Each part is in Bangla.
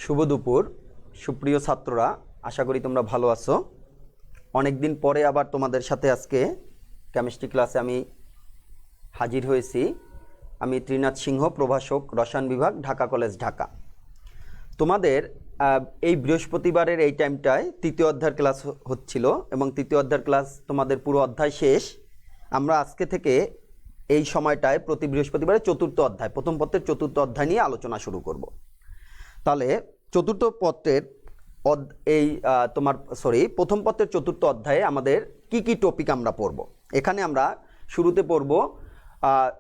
শুভ দুপুর সুপ্রিয় ছাত্ররা, আশা করি তোমরা ভালো আছো। অনেক দিন পরে আবার তোমাদের সাথে আজকে কেমিস্ট্রি ক্লাসে আমি হাজির হয়েছি। আমি ত্রিনাথ সিংহ, প্রভাষক, রসায়ন বিভাগ, ঢাকা কলেজ, ঢাকা। তোমাদের এই বৃহস্পতিবারের এই টাইমটায় তৃতীয় অধ্যায়ের ক্লাস হচ্ছিল এবং তৃতীয় অধ্যায়ের ক্লাস তোমাদের পুরো অধ্যায় শেষ। আমরা আজকে থেকে এই সময়টায় প্রতি বৃহস্পতিবারে চতুর্থ অধ্যায়, প্রথম পত্রের চতুর্থ অধ্যায় নিয়ে আলোচনা শুরু করব। তাহলে চতুর্থ পত্রের প্রথম পত্রের চতুর্থ অধ্যায়ে আমাদের কি কি টপিক আমরা পড়ব। এখানে আমরা শুরুতে পড়ব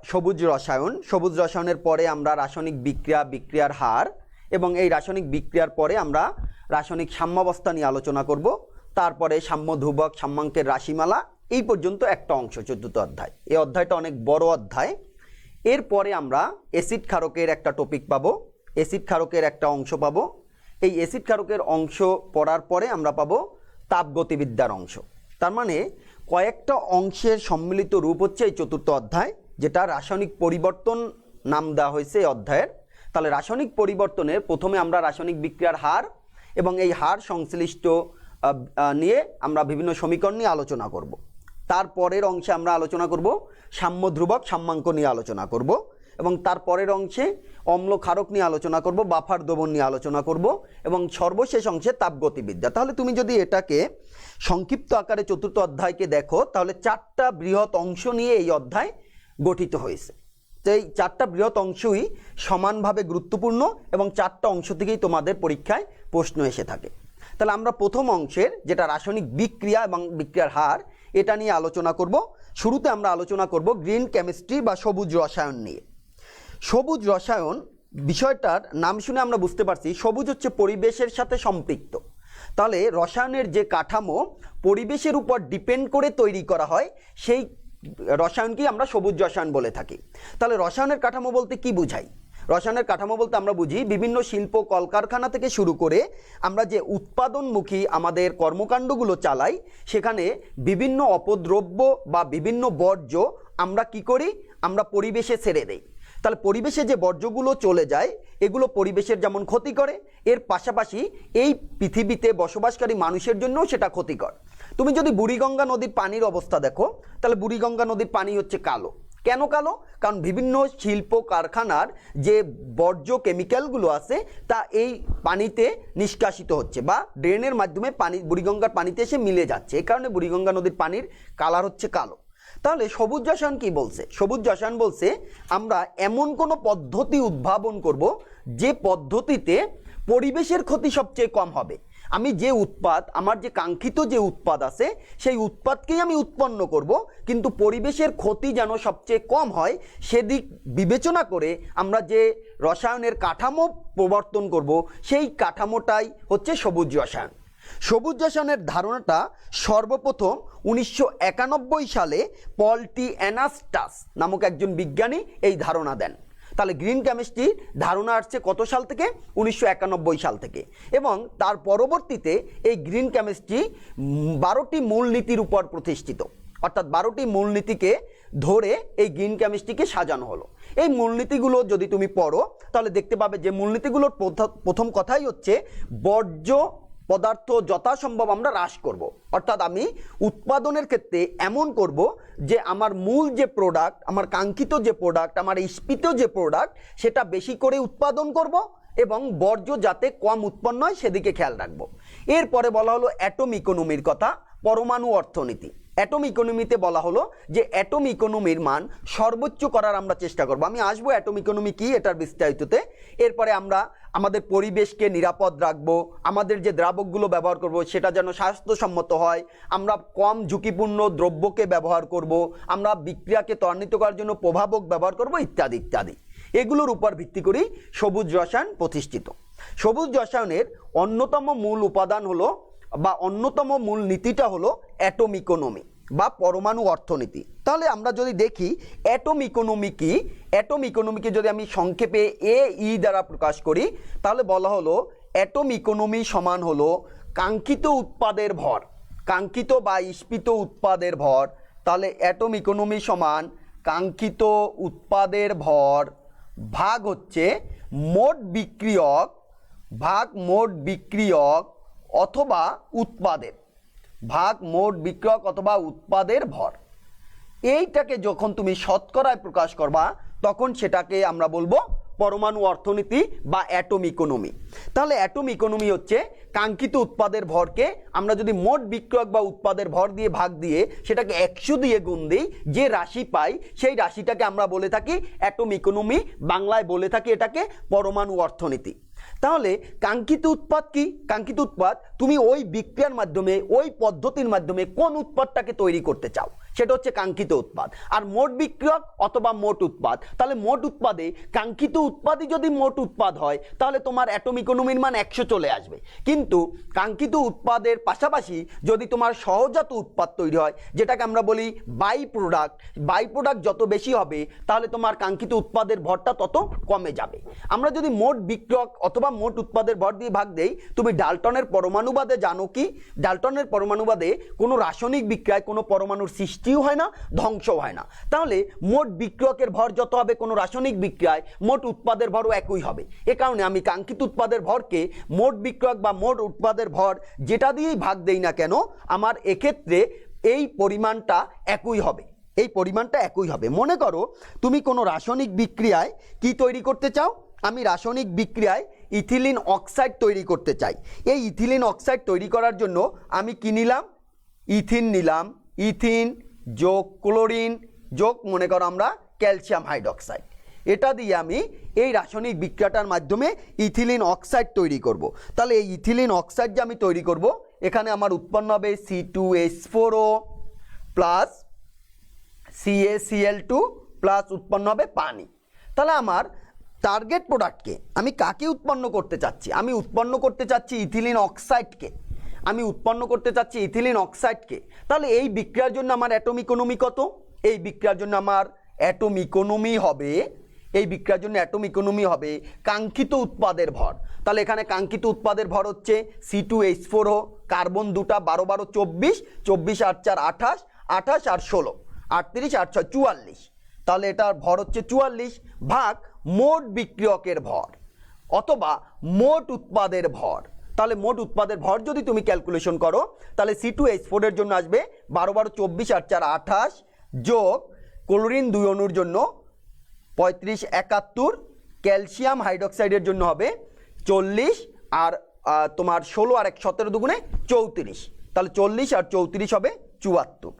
সবুজ রসায়ন। সবুজ রসায়নের পরে আমরা রাসায়নিক বিক্রিয়ার হার, এবং এই রাসায়নিক বিক্রিয়ার পরে আমরা রাসায়নিক সাম্যাবস্থা নিয়ে আলোচনা করব। তারপরে সাম্য ধ্রুবক, সাম্যাঙ্কের রাশিমালা, এই পর্যন্ত একটা অংশ চতুর্থ অধ্যায়। এই অধ্যায়টা অনেক বড় অধ্যায়। এরপরে আমরা অ্যাসিড ক্ষারকের একটা টপিক পাবো, অ্যাসিড ক্ষারকের একটা অংশ পাবো। এই অ্যাসিড ক্ষারকের অংশ পড়ার পরে আমরা পাবো তাপগতিবিদ্যার অংশ। তার মানে কয়েকটা অংশের সম্মিলিত রূপ হচ্ছে এই চতুর্থ অধ্যায়, যেটা রাসায়নিক পরিবর্তন নাম দেওয়া হয়েছে এই অধ্যায়ের। তাহলে রাসায়নিক পরিবর্তনের প্রথমে আমরা রাসায়নিক বিক্রিয়ার হার এবং এই হার সংশ্লিষ্ট নিয়ে আমরা বিভিন্ন সমীকরণ নিয়ে আলোচনা করব। তারপরের অংশে আমরা আলোচনা করব সাম্য ধ্রুবক, সাম্যাঙ্ক নিয়ে আলোচনা করব, এবং তারপরের অংশে অম্ল ক্ষারক নিয়ে আলোচনা করব, বাফার দ্রবণ নিয়ে আলোচনা করব, এবং সর্বশেষ অংশে তাপগতিবিদ্যা। তাহলে তুমি যদি এটাকে সংক্ষিপ্ত আকারে চতুর্থ অধ্যায়কে দেখো, তাহলে চারটা বৃহৎ অংশ নিয়ে এই অধ্যায় গঠিত হয়েছে। তো এই চারটা বৃহৎ অংশই সমানভাবে গুরুত্বপূর্ণ এবং চারটা অংশ থেকেই তোমাদের পরীক্ষায় প্রশ্ন এসে থাকে। তাহলে আমরা প্রথম অংশের, যেটা রাসায়নিক বিক্রিয়া এবং বিক্রিয়ার হার, এটা নিয়ে আলোচনা করব। শুরুতে আমরা আলোচনা করব গ্রিন কেমিস্ট্রি বা সবুজ রসায়ন নিয়ে। সবুজ রসায়ন বিষয়টার নাম শুনে আমরা বুঝতে পারছি সবুজ হচ্ছে পরিবেশের সাথে সম্পৃক্ত। তাহলে রসায়নের যে কাঠামো পরিবেশের উপর ডিপেন্ড করে তৈরি করা হয়, সেই রসায়নকেই আমরা সবুজ রসায়ন বলে থাকি। তাহলে রসায়নের কাঠামো বলতে কি বুঝাই? রসায়নের কাঠামো বলতে আমরা বুঝি বিভিন্ন শিল্প কলকারখানা থেকে শুরু করে আমরা যে উৎপাদনমুখী আমাদের কর্মকাণ্ডগুলো চালাই, সেখানে বিভিন্ন অপদ্রব্য বা বিভিন্ন বর্জ্য আমরা কি করি, আমরা পরিবেশে ছেড়ে দেই। তাহলে পরিবেশে যে বর্জ্যগুলো চলে যায়, এগুলো পরিবেশের যেমন ক্ষতি করে, এর পাশাপাশি এই পৃথিবীতে বসবাসকারী মানুষের জন্যও সেটা ক্ষতিকর। তুমি যদি বুড়িগঙ্গা নদীর পানির অবস্থা দেখো, তাহলে বুড়িগঙ্গা নদীর পানি হচ্ছে কালো। কেন কালো? কারণ বিভিন্ন শিল্প কারখানার যে বর্জ্য কেমিক্যালগুলো আছে তা এই পানিতে নিষ্কাশিত হচ্ছে বা ড্রেনের মাধ্যমে বুড়িগঙ্গার পানিতে এসে মিলে যাচ্ছে। এই কারণে বুড়িগঙ্গা নদীর পানির কালার হচ্ছে কালো। তাহলে সবুজ রসায়ন কি বলছে? সবুজ রসায়ন বলছে আমরা এমন কোনো পদ্ধতি উদ্ভাবন করব যে পদ্ধতিতে পরিবেশের ক্ষতি সবচেয়ে কম হবে। আমি যে উৎপাদ, আমার যে কাঙ্ক্ষিত যে উৎপাদ আছে, সেই উৎপাদকেই আমি উৎপন্ন করব, কিন্তু পরিবেশের ক্ষতি যেন সবচেয়ে কম হয় সেদিক বিবেচনা করে আমরা যে রসায়নের কাঠামো প্রবর্তন করব, সেই কাঠামোটাই হচ্ছে সবুজ রসায়ন। সবুজ রসায়নের ধারণাটা সর্বপ্রথম 1991 সালে পল টি অ্যানাস্টাস নামক একজন বিজ্ঞানী এই ধারণা দেন। তাহলে গ্রিন কেমিস্ট্রি ধারণা আসছে কত সাল থেকে? 1991 সাল থেকে। এবং তার পরবর্তীতে এই গ্রিন কেমিস্ট্রি 12টি মূলনীতির উপর প্রতিষ্ঠিত, অর্থাৎ 12টি মূলনীতিকে ধরে এই গ্রিন কেমিস্ট্রিকে সাজানো হলো। এই মূলনীতিগুলো যদি তুমি পড়ো, তাহলে দেখতে পাবে যে মূলনীতিগুলোর প্রথম কথাই হচ্ছে বর্জ্য পদার্থ যথাসম্ভব আমরা হ্রাস করব। অর্থাৎ আমি উৎপাদনের ক্ষেত্রে এমন করব যে আমার মূল যে প্রোডাক্ট, আমার কাঙ্ক্ষিত যে প্রোডাক্ট, আমার ইস্পিত যে প্রোডাক্ট, সেটা বেশি করে উৎপাদন করব এবং বর্জ্য যাতে কম উৎপন্ন হয় সেদিকে খেয়াল রাখব। এরপরে বলা হলো অ্যাটম ইকোনমির কথা, পরমাণু অর্থনীতি। অ্যাটম ইকোনমিতে বলা হলো যে অ্যাটম ইকোনমির মান সর্বোচ্চ করার আমরা চেষ্টা করব। আমি আসবো অ্যাটম ইকোনমি কি এটার বিস্তারিততে। এরপরে আমরা আমাদের পরিবেশকে নিরাপদ রাখবো, আমাদের যে দ্রাবকগুলো ব্যবহার করব সেটা যেন স্বাস্থ্যসম্মত হয়, আমরা কম ঝুঁকিপূর্ণ দ্রব্যকে ব্যবহার করব, আমরা বিক্রিয়াকে ত্বরান্বিত করার জন্য প্রভাবক ব্যবহার করব, ইত্যাদি ইত্যাদি। এগুলোর উপর ভিত্তি করেই সবুজ রসায়ন প্রতিষ্ঠিত। সবুজ রসায়নের অন্যতম মূল উপাদান হলো বা অন্যতম মূল নীতিটা হলো অ্যাটম ইকোনমি বা পরমাণু অর্থনীতি। তাহলে আমরা যদি দেখি অ্যাটম ইকোনমি কি, অ্যাটম ইকোনমিকে যদি আমি সংক্ষেপে AE দ্বারা প্রকাশ করি, তাহলে বলা হলো অ্যাটম ইকোনমি সমান হলো কাঙ্ক্ষিত উৎপাদের ভর, কাঙ্ক্ষিত বা ইস্পিত উৎপাদের ভর। তাহলে অ্যাটম ইকোনমি সমান কাঙ্ক্ষিত উৎপাদের ভর ভাগ হচ্ছে মোট বিক্রিয়ক ভাগ মোট বিক্রিয়ক অথবা উৎপাদের, ভাগ মোট বিক্রিয়ক অথবা উৎপাদের ভর। এইটাকে যখন তুমি শতকরায় প্রকাশ করবা তখন সেটাকে আমরা বলবো পরমাণু অর্থনীতি বা অ্যাটম ইকোনমি। তাহলে অ্যাটম ইকোনমি হচ্ছে কাঙ্ক্ষিত উৎপাদের ভরকে আমরা যদি মোট বিক্রয়ক বা উৎপাদের ভর দিয়ে ভাগ দিয়ে সেটাকে 100 দিয়ে গুণ দিই, যে রাশি পাই সেই রাশিটাকে আমরা বলে থাকি অ্যাটম ইকোনমি, বাংলায় বলে থাকি এটাকে পরমাণু অর্থনীতি। তাহলে কাঙ্ক্ষিত উৎপাদ কি? কাঙ্ক্ষিত উৎপাদ তুমি ওই বিক্রিয়ার মাধ্যমে, ওই পদ্ধতির মাধ্যমে কোন উৎপাদটাকে তৈরি করতে চাও সেটা হচ্ছে কাঙ্ক্ষিত উৎপাদ। আর মোট বিক্রিয়ক অথবা মোট উৎপাদ, তাহলে মোট উৎপাদে কাঙ্ক্ষিত উৎপাদই যদি মোট উৎপাদ হয় তাহলে তোমার অ্যাটম ইকোনমির মান 100 চলে আসবে। কিন্তু কাঙ্ক্ষিত উৎপাদের পাশাপাশি যদি তোমার সহজাত উৎপাদ তৈরি হয়, যেটাকে আমরা বলি বাই প্রোডাক্ট, বাই প্রোডাক্ট যত বেশি হবে তাহলে তোমার কাঙ্ক্ষিত উৎপাদের ভরটা তত কমে যাবে। আমরা যদি মোট বিক্রিয়ক অথবা মোট উৎপাদের ভর দিয়ে ভাগ দেই, তুমি ডাল্টনের পরমাণুবাদে জানো কি? ডাল্টনের পরমাণুবাদে কোনো রাসায়নিক বিক্রিয়ায় কোনো পরমাণুর সৃষ্টিও হয় না, ধ্বংসও হয় না। তাহলে মোট বিক্রিয়কের ভর যত হবে কোনো রাসায়নিক বিক্রিয়ায় মোট উৎপাদের ভরও একই হবে। এ কারণে আমি কাঙ্ক্ষিত উৎপাদের ভরকে মোট বিক্রিয়ক বা মোট উৎপাদের ভর যেটা দিয়েই ভাগ দেই না কেন, আমার এক্ষেত্রে এই পরিমাণটা একই হবে, এই পরিমাণটা একই হবে। মনে করো তুমি কোনো রাসায়নিক বিক্রিয়ায় কি তৈরি করতে চাও? আমি রাসায়নিক বিক্রিয়ায় ইথিলিন অক্সাইড তৈরি করতে চাই। এই ইথিলিন অক্সাইড তৈরি করার জন্য আমি কি নিলাম? ইথিন নিলাম, ইথিন যোগ ক্লোরিন যোগ মনে করো আমরা ক্যালসিয়াম হাইড্রোক্সাইড, এটা দিয়ে আমি এই রাসায়নিক বিক্রিয়াটার মাধ্যমে ইথিলিন অক্সাইড তৈরি করব। তাহলে এই ইথিলিন অক্সাইড যে আমি তৈরি করব, এখানে আমার উৎপন্ন হবে C2H4O প্লাস CaCl2 প্লাস উৎপন্ন হবে পানি। তাহলে আমার টার্গেট প্রোডাক্টকে আমি কাকে উৎপন্ন করতে চাচ্ছি? আমি উৎপন্ন করতে চাচ্ছি ইথিলিন অক্সাইডকে, আমি উৎপন্ন করতে চাচ্ছি ইথিলিন অক্সাইডকে। তাহলে এই বিক্রিয়ার জন্য আমার অ্যাটম ইকোনমি কত? এই বিক্রিয়ার জন্য আমার অ্যাটম ইকোনমি হবে, এই বিক্রিয়ার জন্য অ্যাটম ইকোনমি হবে কাঙ্ক্ষিত উৎপাদের ভর। তাহলে এখানে কাঙ্ক্ষিত উৎপাদের ভর হচ্ছে C2H4O, কার্বন দুটা 12 12 24, 24 8 4 28, 28 আর 16 38, 8 6 44। তাহলে এটার ভর হচ্ছে 44 ভাগ মোট বিক্রিয়কের ভর অথবা মোট উৎপাদের ভর। তাহলে মোট উৎপাদের ভর যদি তুমি ক্যালকুলেশন করো তাহলে C2H4 এর জন্য আসবে 12 12 24 8 4 28 যোগ ক্লোরিন 2 অণুর জন্য 35 71, ক্যালসিয়াম হাইড্রোক্সাইডের জন্য হবে 40 আর তোমার 16 আর 1 17 দুগুণে 34, তাহলে 40 আর 34 হবে 74।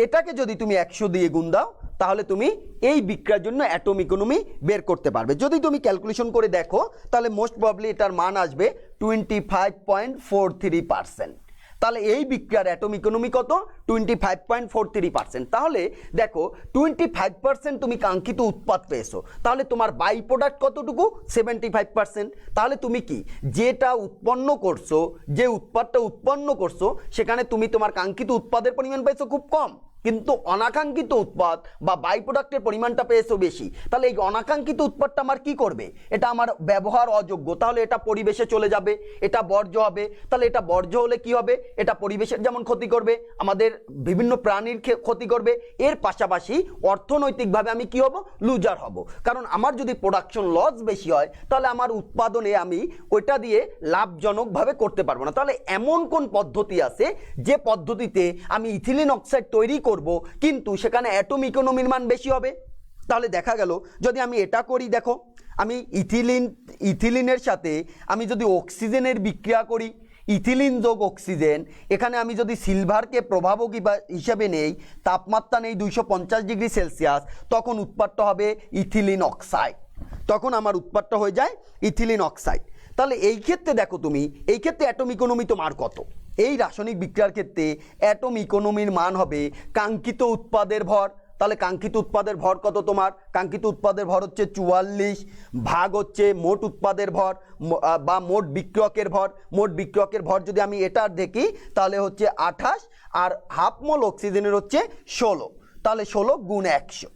এটাকে যদি তুমি 100 দিয়ে গুণ দাও তাহলে তুমি এই বিক্রিয়ার জন্য অ্যাটম ইকোনমি বের করতে পারবে। যদি তুমি ক্যালকুলেশন করে দেখো তাহলে মোস্ট প্রবাবলি এটার মান আসবে 25.43%। তাহলে এই বিক্রিয়ার অ্যাটম ইকোনমি কত? 25.43%। তাহলে দেখো 25% তুমি কাঙ্ক্ষিত উৎপাদ পেয়েছো, তাহলে তোমার বাই প্রোডাক্ট কতটুকু? 75%। তাহলে তুমি কি যেটা উৎপন্ন করছো, যে উৎপাদটা উৎপন্ন করছো সেখানে তুমি তোমার কাঙ্ক্ষিত উৎপাদের পরিমাণ পেয়েছো খুব কম, কিন্তু অনাকাঙ্ক্ষিত উৎপাদ বা বাই প্রোডাক্টের পরিমাণটা পেয়েছো বেশি। তাহলে এই অনাকাঙ্ক্ষিত উৎপাদটা আমার কি করবে? এটা আমার ব্যবহার অযোগ্য, তাহলে এটা পরিবেশে চলে যাবে, এটা বর্জ্য হবে। তাহলে এটা বর্জ্য হলে কি হবে? এটা পরিবেশের যেমন ক্ষতি করবে, আমাদের বিভিন্ন প্রাণীর ক্ষতি করবে, এর পাশাপাশি অর্থনৈতিকভাবে আমি কি হব? লুজার হব। কারণ আমার যদি প্রোডাকশন লস বেশি হয় তাহলে আমার উৎপাদনে আমি ওইটা দিয়ে লাভজনকভাবে করতে পারবো না। তাহলে এমন কোন পদ্ধতি আছে যে পদ্ধতিতে আমি ইথিলিন অক্সাইড তৈরি করব কিন্তু সেখানে অ্যাটম ইকোনমির মান বেশি হবে? তাহলে দেখা গেল যদি আমি এটা করি, দেখো আমি ইথিলিনের সাথে আমি যদি অক্সিজেনের বিক্রিয়া করি, ইথিলিন যোগ অক্সিজেন, এখানে আমি যদি সিলভারকে প্রভাবক হিসেবে নেই, তাপমাত্রা নেই 250 ডিগ্রি সেলসিয়াস, তখন উৎপাদটা হবে ইথিলিন অক্সাইড, তখন আমার উৎপাদটা হয়ে যায় ইথিলিন অক্সাইড। তাহলে এই ক্ষেত্রে দেখো তুমি, এই ক্ষেত্রে অ্যাটম ইকোনমি তোমার কত? এই রাসায়নিক বিক্রিয়ার ক্ষেত্রে অ্যাটম ইকোনমির মান হবে কাঙ্ক্ষিত উৎপাদের ভর। তাহলে কাঙ্ক্ষিত উৎপাদের ভর কত তোমার? কাঙ্ক্ষিত উৎপাদের ভর হচ্ছে 44 ভাগ হচ্ছে মোট উৎপাদের ভর বা মোট বিক্রিয়কের ভর। মোট বিক্রিয়কের ভর যদি আমি এটার দেখি তাহলে হচ্ছে 28 আর হাফ মোল অক্সিজেনের হচ্ছে 16, তাহলে 16 গুণ 100।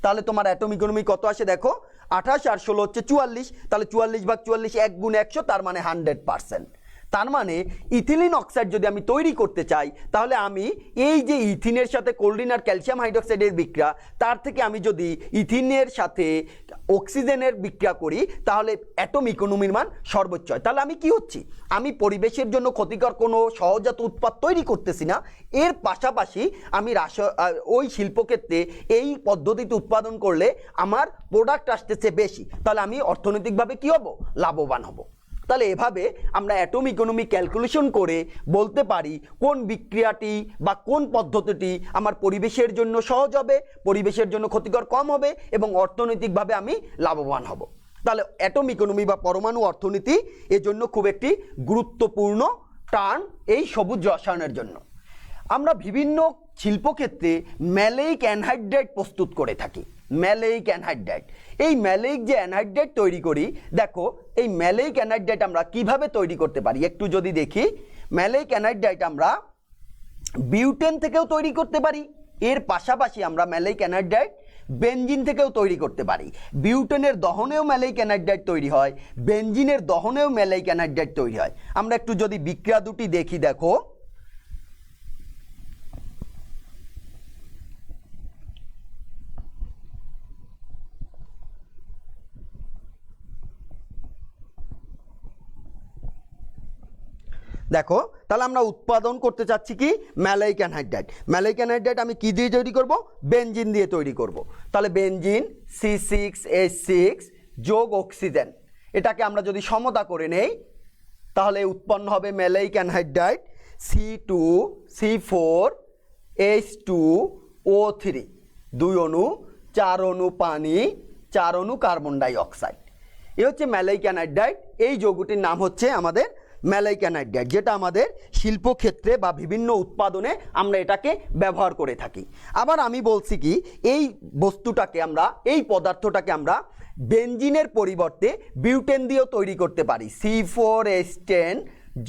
তাহলে তোমার অ্যাটম ইকোনমি কত আসে দেখো? 28 আর 16 হচ্ছে 44, তাহলে 44 ভাগ 44 1 গুণ 100, তার মানে 100%। তার মানে ইথিলিন অক্সাইড যদি আমি তৈরি করতে চাই তাহলে আমি এই যে ইথিনের সাথে কোলিন আর ক্যালসিয়াম হাইড্রোক্সাইডের বিক্রিয়া, তার থেকে আমি যদি ইথিনের সাথে অক্সিজেনের বিক্রিয়া করি তাহলে অ্যাটম ইকোনমির মান সর্বোচ্চ হয়। তাহলে আমি কি হচ্ছি, আমি পরিবেশের জন্য ক্ষতিকর কোনো সহজাত উৎপাদ তৈরি করতেছি না, এর পাশাপাশি আমি ওই শিল্পক্ষেত্রে এই পদ্ধতিতে উৎপাদন করলে আমার প্রোডাক্ট আসতেছে বেশি, তাহলে আমি অর্থনৈতিকভাবে কি হব, লাভবান হব। তাহলে এভাবে আমরা অ্যাটম ইকোনমি ক্যালকুলেশন করে বলতে পারি কোন বিক্রিয়াটি বা কোন পদ্ধতিটি আমার পরিবেশের জন্য সহজ হবে, পরিবেশের জন্য ক্ষতিকর কম হবে এবং অর্থনৈতিকভাবে আমি লাভবান হব। তাহলে অ্যাটম ইকোনমি বা পরমাণু অর্থনীতি এর জন্য খুব একটি গুরুত্বপূর্ণ টার্ম এই সবুজ রসায়নের জন্য। আমরা বিভিন্ন শিল্পক্ষেত্রে ম্যালেইক অ্যানহাইড্রাইড প্রস্তুত করে থাকি। ম্যালেইক অ্যানহাইড্রাইড, এই ম্যালেইক যে অ্যানহাইড্রাইড তৈরি করি, দেখো এই ম্যালেইক অ্যানহাইড্রাইড আমরা কিভাবে তৈরি করতে পারি একটু যদি দেখি। ম্যালেইক অ্যানহাইড্রাইড আমরা বিউটেন থেকেও তৈরি করতে পারি, এর পাশাপাশি আমরা ম্যালেইক অ্যানহাইড্রাইড বেনজিন থেকেও তৈরি করতে পারি। বিউটেনের দহনেও ম্যালেইক অ্যানহাইড্রাইড তৈরি হয়, বেনজিনের দহনেও ম্যালেইক অ্যানহাইড্রাইড তৈরি হয়। আমরা একটু যদি বিক্রিয়া দুটি দেখি, দেখো দেখো তাহলে আমরা উৎপাদন করতে চাচ্ছি কি, ম্যালেইক অ্যানহাইড্রাইড। ম্যালেইক অ্যানহাইড্রাইড আমি কি দিয়ে তৈরি করব, বেনজিন দিয়ে তৈরি করব। তাহলে বেনজিন C6H6 যোগ অক্সিজেন, এটাকে আমরা যদি সমতা করে নেই তাহলে উৎপন্ন হবে ম্যালেইক অ্যানহাইড্রাইড C2C4H2O3, 2 অণু 4 অণু পানি 4 অণু কার্বন ডাই অক্সাইড। এ হচ্ছে ম্যালেইক অ্যানহাইড্রাইড। এই যৌগটির নাম হচ্ছে আমাদের ম্যালেইক অ্যানহাইড্রাইড, যেটা আমাদের শিল্পক্ষেত্রে বা বিভিন্ন উৎপাদনে আমরা এটাকে ব্যবহার করে থাকি। আবার আমি বলছি কি, এই বস্তুটাকে আমরা, এই পদার্থটাকে আমরা বেনজিনের পরিবর্তে বিউটেন দিয়েও তৈরি করতে পারি। C4H10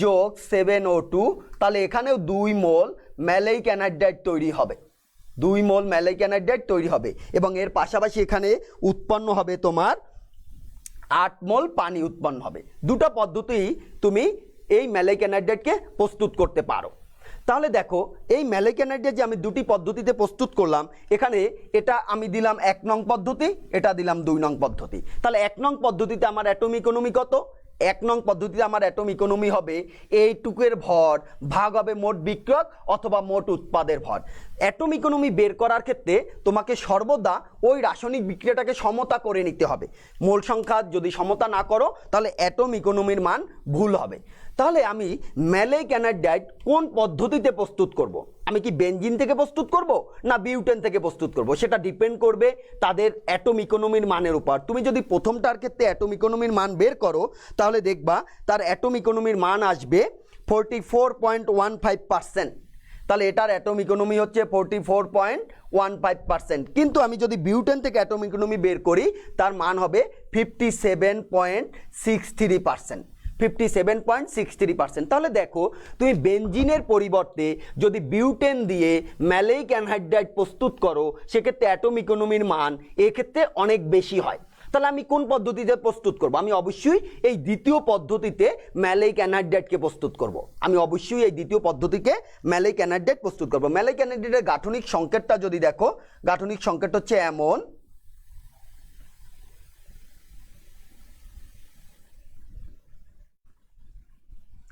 যোগ 7O2, তাহলে এখানেও 2 মোল ম্যালেইক অ্যানহাইড্রাইড তৈরি হবে, 2 মোল ম্যালেইক অ্যানহাইড্রাইড তৈরি হবে এবং এর পাশাপাশি এখানে উৎপন্ন হবে তোমার 8 মোল পানি উৎপন্ন হবে। দুটো পদ্ধতি তুমি এই ম্যালেইক অ্যানহাইড্রাইডকে প্রস্তুত করতে পারো। তাহলে দেখো এই ম্যালেইক অ্যানহাইড্রাইড যে আমি দুটি পদ্ধতিতে প্রস্তুত করলাম, এখানে এটা আমি দিলাম 1 নং পদ্ধতি, এটা দিলাম 2 নং পদ্ধতি। তাহলে 1 নং পদ্ধতিতে আমার অ্যাটম ইকোনমি কত, 1 নং পদ্ধতিতে আমার অ্যাটম ইকোনমি হবে এইটুকুর ভর ভাগ হবে মোট বিক্রয়ক অথবা মোট উৎপাদের ভর। অ্যাটম ইকোনমি বের করার ক্ষেত্রে তোমাকে সর্বদা ওই রাসায়নিক বিক্রিয়াটাকে সমতা করে নিতে হবে। মোল সংখ্যা যদি সমতা না করো তাহলে অ্যাটম ইকোনমির মান ভুল হবে। তাহলে আমি ম্যালেইক অ্যানহাইড্রাইড কোন পদ্ধতিতে প্রস্তুত করব, আমি কি বেনজিন থেকে প্রস্তুত করব না বিউটেন থেকে প্রস্তুত করব, সেটা ডিপেন্ড করবে তাদের অ্যাটম ইকোনমির মানের উপর। তুমি যদি প্রথমটার ক্ষেত্রে অ্যাটম ইকোনমির মান বের করো তাহলে দেখবা তার অ্যাটম ইকোনমির মান আসবে 44.15%। তাহলে এটার অ্যাটম ইকোনমি হচ্ছে 44.15%। কিন্তু আমি যদি বিউটেন থেকে অ্যাটম ইকোনমি বের করি তার মান হবে 57.63%, 57.63%। তাহলে দেখো তুমি বেনজিনের পরিবর্তে যদি বিউটেন দিয়ে ম্যালেইক অ্যানহাইড্রাইড প্রস্তুত করো সেক্ষেত্রে অ্যাটম ইকোনমির মান এক্ষেত্রে অনেক বেশি হয়। তাহলে আমি কোন পদ্ধতিতে প্রস্তুত করব, আমি অবশ্যই এই দ্বিতীয় পদ্ধতিতে ম্যালেইক অ্যানহাইড্রাইডকে প্রস্তুত করব। আমি অবশ্যই এই দ্বিতীয় পদ্ধতিকে ম্যালেইক অ্যানহাইড্রাইড প্রস্তুত করব। ম্যালেইক অ্যানহাইড্রাইডের গাঠনিক সংকেতটা যদি দেখো, গাঠনিক সংকেত হচ্ছে এমন,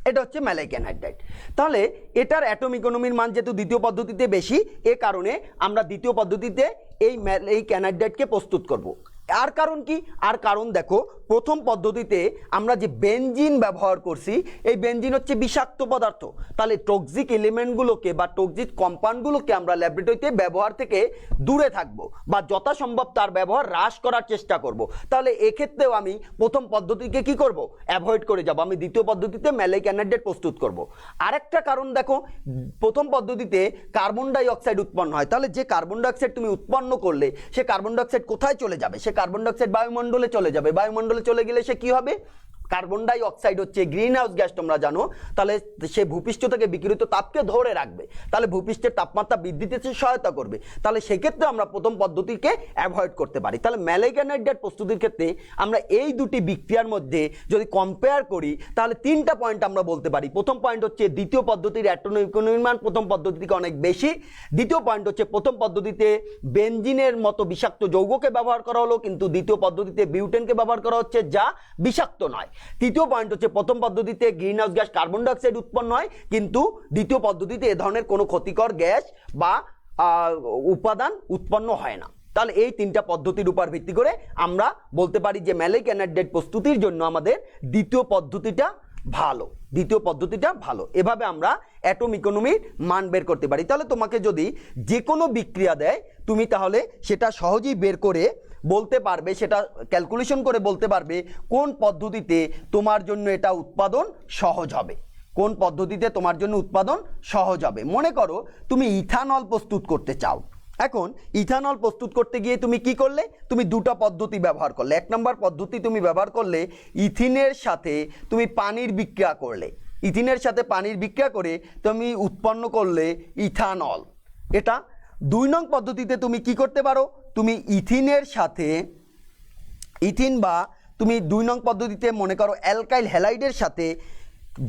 এটা হচ্ছে ম্যালেইক অ্যানহাইড্রাইড। তাহলে এটার অ্যাটম ইকোনমির মান যেহেতু দ্বিতীয় পদ্ধতিতে বেশি, এ কারণে আমরা দ্বিতীয় পদ্ধতিতে এই ম্যালেইক অ্যানহাইড্রাইডকে প্রস্তুত করব। আর কারণ কি, আর কারণ দেখো প্রথম পদ্ধতিতে আমরা যে বেনজিন ব্যবহার করছি, এই বেনজিন হচ্ছে বিষাক্ত পদার্থ। তাহলে টক্সিক এলিমেন্টগুলোকে বা টক্সিক কম্পাউন্ডগুলোকে আমরা ল্যাবরেটরিতে ব্যবহার থেকে দূরে থাকবো বা যথাসম্ভব তার ব্যবহার হ্রাস করার চেষ্টা করব। তাহলে এক্ষেত্রেও আমি প্রথম পদ্ধতিকে কি করব, অ্যাভয়েড করে যাব, আমি দ্বিতীয় পদ্ধতিতে ম্যালেইক অ্যানহাইড্রাইড প্রস্তুত করব। আরেকটা কারণ দেখো, প্রথম পদ্ধতিতে কার্বন ডাই অক্সাইড উৎপন্ন হয়, তাহলে যে কার্বন ডাই অক্সাইড তুমি উৎপন্ন করলে সে কার্বন ডাই অক্সাইড কোথায় চলে যাবে, সে কার্বন ডাই অক্সাইড বায়ুমণ্ডলে চলে যাবে, বায়ুমণ্ডলে চলে গেলে সে কি হবে, কার্বন ডাই অক্সাইড হচ্ছে গ্রিন হাউস গ্যাস তোমরা জানো, তাহলে সে ভূপৃষ্ঠ থেকে বিকিরিত তাপকে ধরে রাখবে, তাহলে ভূপৃষ্ঠের তাপমাত্রা বৃদ্ধিতে সে সহায়তা করবে। তাহলে সেক্ষেত্রে আমরা প্রথম পদ্ধতিকে অ্যাভয়েড করতে পারি। তাহলে ম্যালেইক অ্যানহাইড্রাইড প্রস্তুতির ক্ষেত্রে আমরা এই দুটি বিক্রিয়ার মধ্যে যদি কম্পেয়ার করি তাহলে তিনটা পয়েন্ট আমরা বলতে পারি। প্রথম পয়েন্ট হচ্ছে দ্বিতীয় পদ্ধতির অ্যাটমিক মান প্রথম পদ্ধতি থেকে অনেক বেশি। দ্বিতীয় পয়েন্ট হচ্ছে প্রথম পদ্ধতিতে বেনজিনের মতো বিষাক্ত যৌগকে ব্যবহার করা হলো, কিন্তু দ্বিতীয় পদ্ধতিতে বিউটেনকে ব্যবহার করা হচ্ছে যা বিষাক্ত নয়। তৃতীয় পয়েন্ট হচ্ছে প্রথম পদ্ধতিতে green house gas carbon die oxide উৎপন্ন হয়, কিন্তু দ্বিতীয় পদ্ধতিতে এ ধরনের কোনো ক্ষতিকর গ্যাস বা উপাদান উৎপন্ন হয় না। তাহলে এই তিনটা পদ্ধতির উপর ভিত্তি করে আমরা বলতে পারি যে ম্যালেইক অ্যানহাইড্রাইড প্রস্তুতির জন্য আমাদের দ্বিতীয় পদ্ধতিটা ভালো। এভাবে আমরা অ্যাটম ইকোনমির মান বের করতে পারি। তাহলে তোমাকে যদি যে কোনো বিক্রিয়া দেয় তুমি তাহলে সেটা সহজেই বের করে বলতে পারবে, সেটা ক্যালকুলেশন করে বলতে পারবে কোন পদ্ধতিতে তোমার জন্য এটা উৎপাদন সহজ হবে, কোন পদ্ধতিতে তোমার জন্য উৎপাদন সহজ হবে। মনে করো তুমি ইথানল প্রস্তুত করতে চাও। এখন ইথানল প্রস্তুত করতে গিয়ে তুমি কি করলে? তুমি দুটো পদ্ধতি ব্যবহার করলে। এক নম্বর পদ্ধতি তুমি ব্যবহার করলে ইথিনের সাথে তুমি পানির বিক্রিয়া করলে, ইথিনের সাথে পানির বিক্রিয়া করে তুমি উৎপন্ন করলে ইথানল। এটা 2 নং পদ্ধতিতে তুমি কি করতে পারো? তুমি ইথিনের সাথে বা তুমি 2 নং পদ্ধতিতে মনে করো অ্যালকাইল হ্যালাইডের সাথে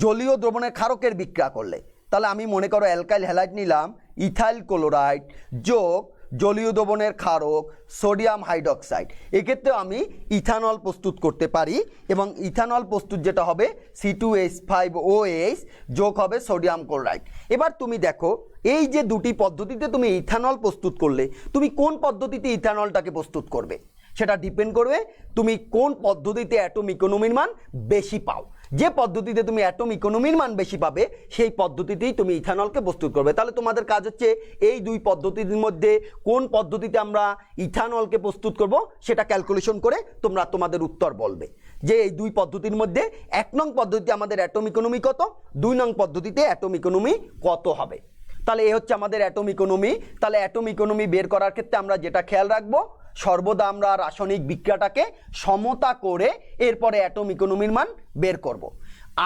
জলীয় দ্রবণের ক্ষারকের বিক্রিয়া করলে। তাহলে আমি মনে করো অ্যালকাইল হ্যালাইড নিলাম, ইথাইল ক্লোরাইড যোগ জলীয় দ্রবণের ক্ষারক সোডিয়াম হাইড্রোক্সাইড, এক্ষেত্রে আমি ইথানল প্রস্তুত করতে পারি। এবং ইথানল প্রস্তুত যেটা হবে C2H5OH যোগ হবে সোডিয়াম ক্লোরাইড। এবার তুমি দেখো এই যে দুটি পদ্ধতিতে তুমি ইথানল প্রস্তুত করলে, তুমি কোন পদ্ধতিতে ইথানলটাকে প্রস্তুত করবে সেটা ডিপেন্ড করবে তুমি কোন পদ্ধতিতে অ্যাটম ইকোনমির মান বেশি পাও। যে পদ্ধতিতে তুমি অ্যাটম ইকোনমির মান বেশি পাবে সেই পদ্ধতিতেই তুমি ইথানলকে প্রস্তুত করবে। তাহলে তোমাদের কাজ হচ্ছে এই দুই পদ্ধতির মধ্যে কোন পদ্ধতিতে আমরা ইথানলকে প্রস্তুত করব সেটা ক্যালকুলেশন করে তোমরা তোমাদের উত্তর বলবে যে এই দুই পদ্ধতির মধ্যে 1 নং পদ্ধতিতে আমাদের অ্যাটম ইকোনমি কত, 2 নং পদ্ধতিতে অ্যাটম ইকোনমি কত হবে। তাহলে এই হচ্ছে আমাদের অ্যাটম ইকোনমি। তাহলে অ্যাটম ইকোনমি বের করার ক্ষেত্রে আমরা যেটা খেয়াল রাখবো, সর্বদা আমরা রাসায়নিক বিক্রিয়াটাকে সমতা করে এরপরে অ্যাটম ইকোনমির মান বের করব।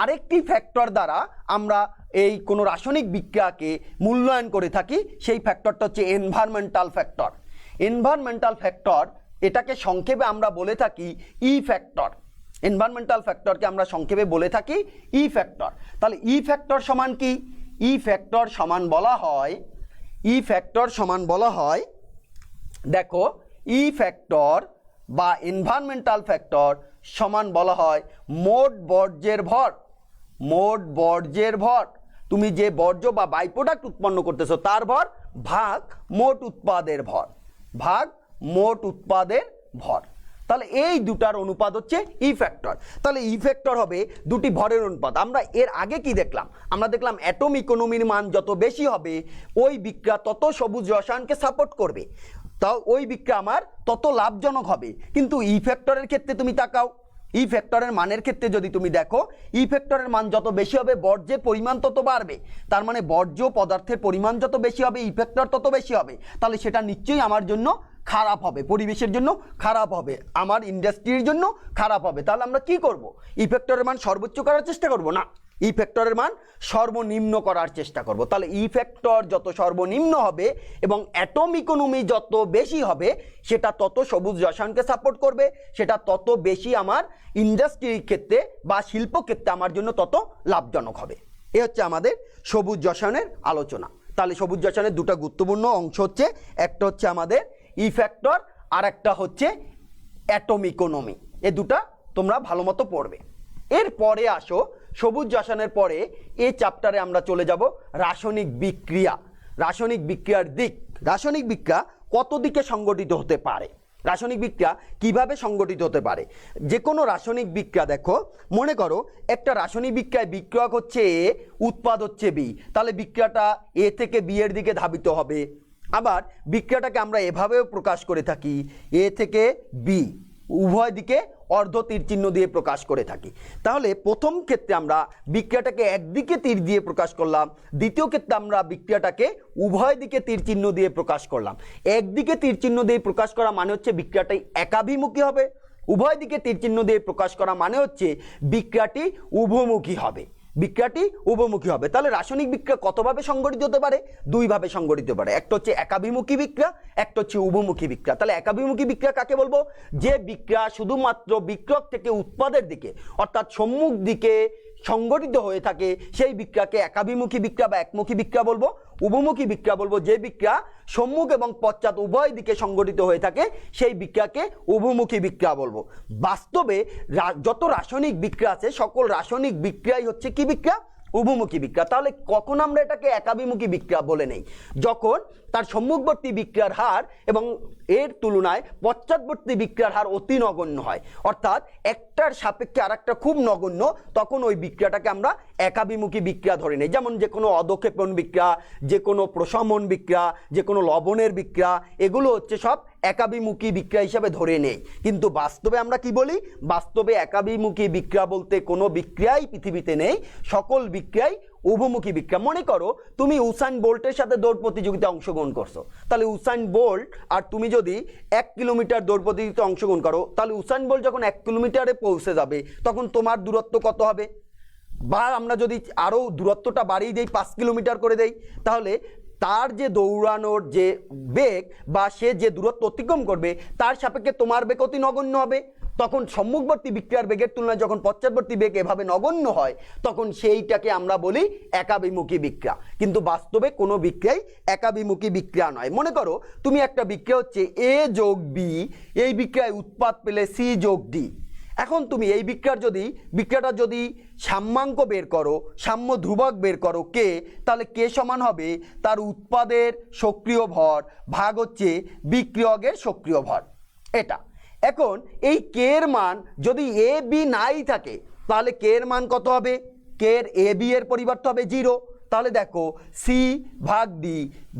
আরেকটি ফ্যাক্টর দ্বারা আমরা এই কোনো রাসায়নিক বিক্রিয়াকে মূল্যায়ন করে থাকি, সেই ফ্যাক্টরটা হচ্ছে এনভায়রনমেন্টাল ফ্যাক্টর। এনভায়রনমেন্টাল ফ্যাক্টর এটাকে সংক্ষেপে আমরা বলে থাকি ই ফ্যাক্টর। এনভায়রনমেন্টাল ফ্যাক্টরকে আমরা সংক্ষেপে বলে থাকি ই ফ্যাক্টর। তাহলে ই ফ্যাক্টর সমান কি? ই ফ্যাক্টর সমান বলা হয় দেখো ই ফ্যাক্টর বা এনভায়রনমেন্টাল ফ্যাক্টর সমান বলা হয় মোট বর্জ্যের ভর। তুমি যে বর্জ্য বা বাই প্রোডাক্ট উৎপন্ন করতেছো তার ভর ভাগ মোট উৎপাদের ভর। তাহলে এই দুটার অনুপাত হচ্ছে ই ফ্যাক্টর। তাহলে ই ফ্যাক্টর হবে দুটি ভরের অনুপাত। আমরা এর আগে কি দেখলাম? আমরা দেখলাম অ্যাটম ইকোনমির মান যত বেশি হবে ওই বিক্রিয়া তত সবুজ রসায়নকে সাপোর্ট করবে, তাও ওই বিক্রিয়া আমার তত লাভজনক হবে। কিন্তু ই ফ্যাক্টরের ক্ষেত্রে তুমি তাকাও, ই ফ্যাক্টরের মানের ক্ষেত্রে যদি তুমি দেখো ই ফ্যাক্টরের মান যত বেশি হবে বর্জ্যের পরিমাণ তত বাড়বে। তার মানে বর্জ্য পদার্থের পরিমাণ যত বেশি হবে ই ফ্যাক্টর তত বেশি হবে। তাহলে সেটা নিশ্চয়ই আমার জন্য খারাপ হবে, পরিবেশের জন্য খারাপ হবে, আমার ইন্ডাস্ট্রির জন্য খারাপ হবে। তাহলে আমরা কি করব? ই ফ্যাক্টরের মান সর্বোচ্চ করার চেষ্টা করব না, ই ফ্যাক্টরের মান সর্বনিম্ন করার চেষ্টা করব। তাহলে ই ফ্যাক্টর যত সর্বনিম্ন হবে এবং অ্যাটম ইকোনমি যত বেশি হবে সেটা তত সবুজ রসায়নকে সাপোর্ট করবে, সেটা তত বেশি আমার ইন্ডাস্ট্রির ক্ষেত্রে বা শিল্প ক্ষেত্রে আমার জন্য তত লাভজনক হবে। এ হচ্ছে আমাদের সবুজ রসায়নের আলোচনা। তাহলে সবুজ রসায়নের দুটো গুরুত্বপূর্ণ অংশ হচ্ছে, একটা হচ্ছে আমাদের ই ফ্যাক্টর আর একটা হচ্ছে অ্যাটম ইকোনমি। এ দুটা তোমরা ভালো মতো পড়বে। এরপরে আসো সবুজ রসায়নের পরে এই চ্যাপ্টারে আমরা চলে যাব রাসায়নিক বিক্রিয়ার দিক। রাসায়নিক বিক্রিয়া কত দিকে সংগঠিত হতে পারে, রাসায়নিক বিক্রিয়া কিভাবে সংগঠিত হতে পারে। যে কোনো রাসায়নিক বিক্রিয়া দেখো, মনে করো একটা রাসায়নিক বিক্রিয়ায় বিক্রিয়ক হচ্ছে এ, উৎপাদ হচ্ছে বি, তাহলে বিক্রিয়াটা এ থেকে বি এর দিকে ধাবিত হবে। আবার বিক্রিয়াটাকে আমরা এভাবেও প্রকাশ করে থাকি, এ থেকে বি উভয় দিকে অর্ধ তীর চিহ্ন দিয়ে প্রকাশ করে থাকি। তাহলে প্রথম ক্ষেত্রে আমরা বিক্রিয়াটাকে একদিকে তীর দিয়ে প্রকাশ করলাম, দ্বিতীয় ক্ষেত্রে আমরা বিক্রিয়াটাকে উভয় দিকে তীর চিহ্ন দিয়ে প্রকাশ করলাম। একদিকে তীর চিহ্ন দিয়ে প্রকাশ করা মানে হচ্ছে বিক্রিয়াটাই একাভিমুখী হবে, উভয় দিকে তীর চিহ্ন দিয়ে প্রকাশ করা মানে হচ্ছে বিক্রিয়াটি উভমুখী হবে, বিক্রিয়াটি উভমুখী হবে। তাহলে রাসায়নিক বিক্রিয়া কতভাবে সংগঠিত হতে পারে? দুইভাবে সংগঠিত হতে পারে। একটা হচ্ছে একাভিমুখী বিক্রিয়া, একটা হচ্ছে উভমুখী বিক্রিয়া। তাহলে একাভিমুখী বিক্রিয়া কাকে বলবো? যে বিক্রিয়া শুধুমাত্র বিক্রিয়ক থেকে উৎপাদের দিকে অর্থাৎ সম্মুখ দিকে সংগঠিত হয়ে থাকে সেই বিক্রিয়াকে একাভিমুখী বিক্রিয়া বা একমুখী বিক্রিয়া বলবো। উভমুখী বিক্রিয়া বলবো যে বিক্রিয়া সম্মুখ এবং পশ্চাৎ উভয় দিকে সংগঠিত হয়ে থাকে সেই বিক্রিয়াকে উভমুখী বিক্রিয়া বলবো। বাস্তবে যত রাসায়নিক বিক্রিয়া আছে সকল রাসায়নিক বিক্রিয়াই হচ্ছে কি বিক্রিয়া? উভমুখী বিক্রিয়া। তাহলে কখন আমরা এটাকে একাভিমুখী বিক্রিয়া বলে নেই? যখন তার সম্মুখবর্তী বিক্রিয়ার হার এবং এর তুলনায় পশ্চাৎবর্তী বিক্রিয়ার হার অতি নগণ্য হয়, অর্থাৎ একটার সাপেক্ষে আরেকটা খুব নগণ্য, তখন ওই বিক্রিয়াটাকে আমরা একাভিমুখী বিক্রিয়া ধরে নেই। যেমন যে কোনো অধক্ষেপণ বিক্রিয়া, যে কোনো প্রশমন বিক্রিয়া, যে কোনো লবণের বিক্রিয়া, এগুলো হচ্ছে সব একাভিমুখী বিক্রিয়া হিসেবে ধরে নেই। কিন্তু বাস্তবে আমরা কি বলি? বাস্তবে একাভিমুখী বিক্রিয়া বলতে কোনো বিক্রিয়াই পৃথিবীতে নেই, সকল বিক্রিয়াই উভমুখী বিক্রিয়া। মনে করো তুমি উসাইন বোল্টের সাথে দৌড় প্রতিযোগিতায় অংশগ্রহণ করছো, তাহলে উসাইন বোল্ট আর তুমি যদি 1 কিলোমিটার দৌড় প্রতিযোগিতায় অংশগ্রহণ করো, তাহলে উসাইন বোল্ট যখন 1 কিলোমিটারে পৌঁছে যাবে তখন তোমার দূরত্ব কত হবে? বা আমরা যদি আরও দূরত্বটা বাড়িয়ে দেই, 5 কিলোমিটার করে দেই, তাহলে তার যে দৌড়ানোর যে বেগ বা সে যে দূরত্ব অতিক্রম করবে তার সাপেক্ষে তোমার বেগ অতি নগণ্য হবে। তখন সম্মুখবর্তী বিক্রিয়ার বেগের তুলনায় যখন পশ্চাৎবর্তী বেগ এভাবে নগণ্য হয় তখন সেইটাকে আমরা বলি একাভিমুখী বিক্রিয়া। কিন্তু বাস্তবে কোনো বিক্রিয়াই একাভিমুখী বিক্রিয়া নয়। মনে করো তুমি একটা বিক্রিয়া হচ্ছে A যোগ B, এই বিক্রিয়ায় উৎপাদ পেলে C যোগ D। এখন তুমি এই বিক্রিয়াটা যদি সাম্যাঙ্ক বের করো, সাম্য ধ্রুবক বের করো K, তাহলে K সমান হবে তার উৎপাদের সক্রিয় ভর ভাগ হচ্ছে বিক্রিয়কের সক্রিয় ভর, এটা। এখন এই K এর মান যদি A B নাই থাকে তাহলে K এর মান কত হবে? K এর A B এর পরিবর্তে হবে 0। তাহলে দেখো C ভাগ D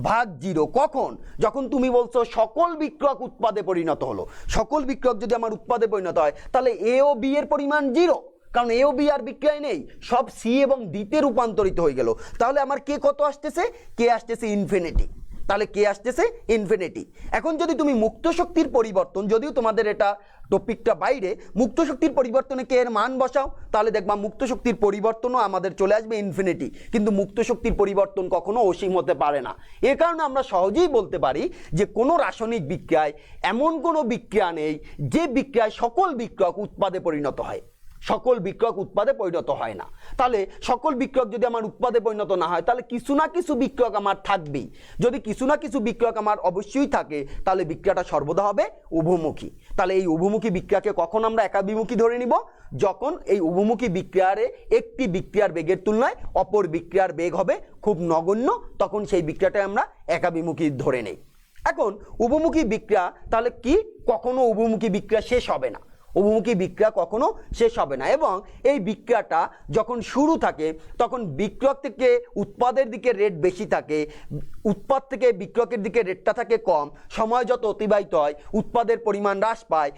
ভাগ 0 কখন? যখন তুমি বলছো সকল বিক্রিয়ক উৎপাদে পরিণত হলো। সকল বিক্রিয়ক যদি আমার উৎপাদে পরিণত হয় তাহলে A ও B এর পরিমাণ 0, কারণ A ও B আর বিক্রিয়ায় নেই, সব C এবং D তে রূপান্তরিত হয়ে গেল। তাহলে আমার K কত আসতেছে? K আসতেছে ইনফিনিটি। তাহলে K আসতেছে ইনফিনিটি। এখন যদি তুমি মুক্ত শক্তির পরিবর্তন, যদিও তোমাদের এটা টপিকটা বাইরে, মুক্ত শক্তির পরিবর্তনে K এর মান বসাও, তাহলে দেখবা মুক্ত শক্তির পরিবর্তনও আমাদের চলে আসবে ইনফিনিটি। কিন্তু মুক্ত শক্তির পরিবর্তন কখনো অসীম হতে পারে না। এ কারণে আমরা সহজেই বলতে পারি যে কোনো রাসায়নিক বিক্রিয়ায় এমন কোনো বিক্রিয়া নেই যে বিক্রিয়ায় সকল বিক্রিয়ক উৎপাদে পরিণত হয়। সকল বিক্রিয়ক উৎপাদে পরিণত হয় না। তাহলে সকল বিক্রিয়ক যদি আমার উৎপাদে পরিণত না হয় তাহলে কিছু না কিছু বিক্রিয়ক আমার থাকবেই। যদি কিছু না কিছু বিক্রিয়ক আমার অবশ্যই থাকে তাহলে বিক্রিয়াটা সর্বদা হবে উভমুখী। তাহলে এই উভমুখী বিক্রিয়াকে কখন আমরা একাভিমুখী ধরে নিব? যখন এই উভমুখী বিক্রিয়ারে একটি বিক্রিয়ার বেগের তুলনায় অপর বিক্রিয়ার বেগ হবে খুব নগণ্য, তখন সেই বিক্রিয়াটা আমরা একাভিমুখী ধরে নেই। এখন উভমুখী বিক্রিয়া তাহলে কি? কখনো উভমুখী বিক্রিয়া শেষ হবে না, উভমুখী বিক্রিয়া কখনো শেষ হবে না। এবং এই বিক্রিয়াটা যখন শুরু থাকে তখন বিক্রিয়ক থেকে উৎপাদের দিকে রেট বেশি থাকে, উৎপাদ থেকে বিক্রিয়কের দিকে রেটটা থাকে কম। সময় যত অতিবাহিত হয় উৎপাদের পরিমাণ হ্রাস পায়,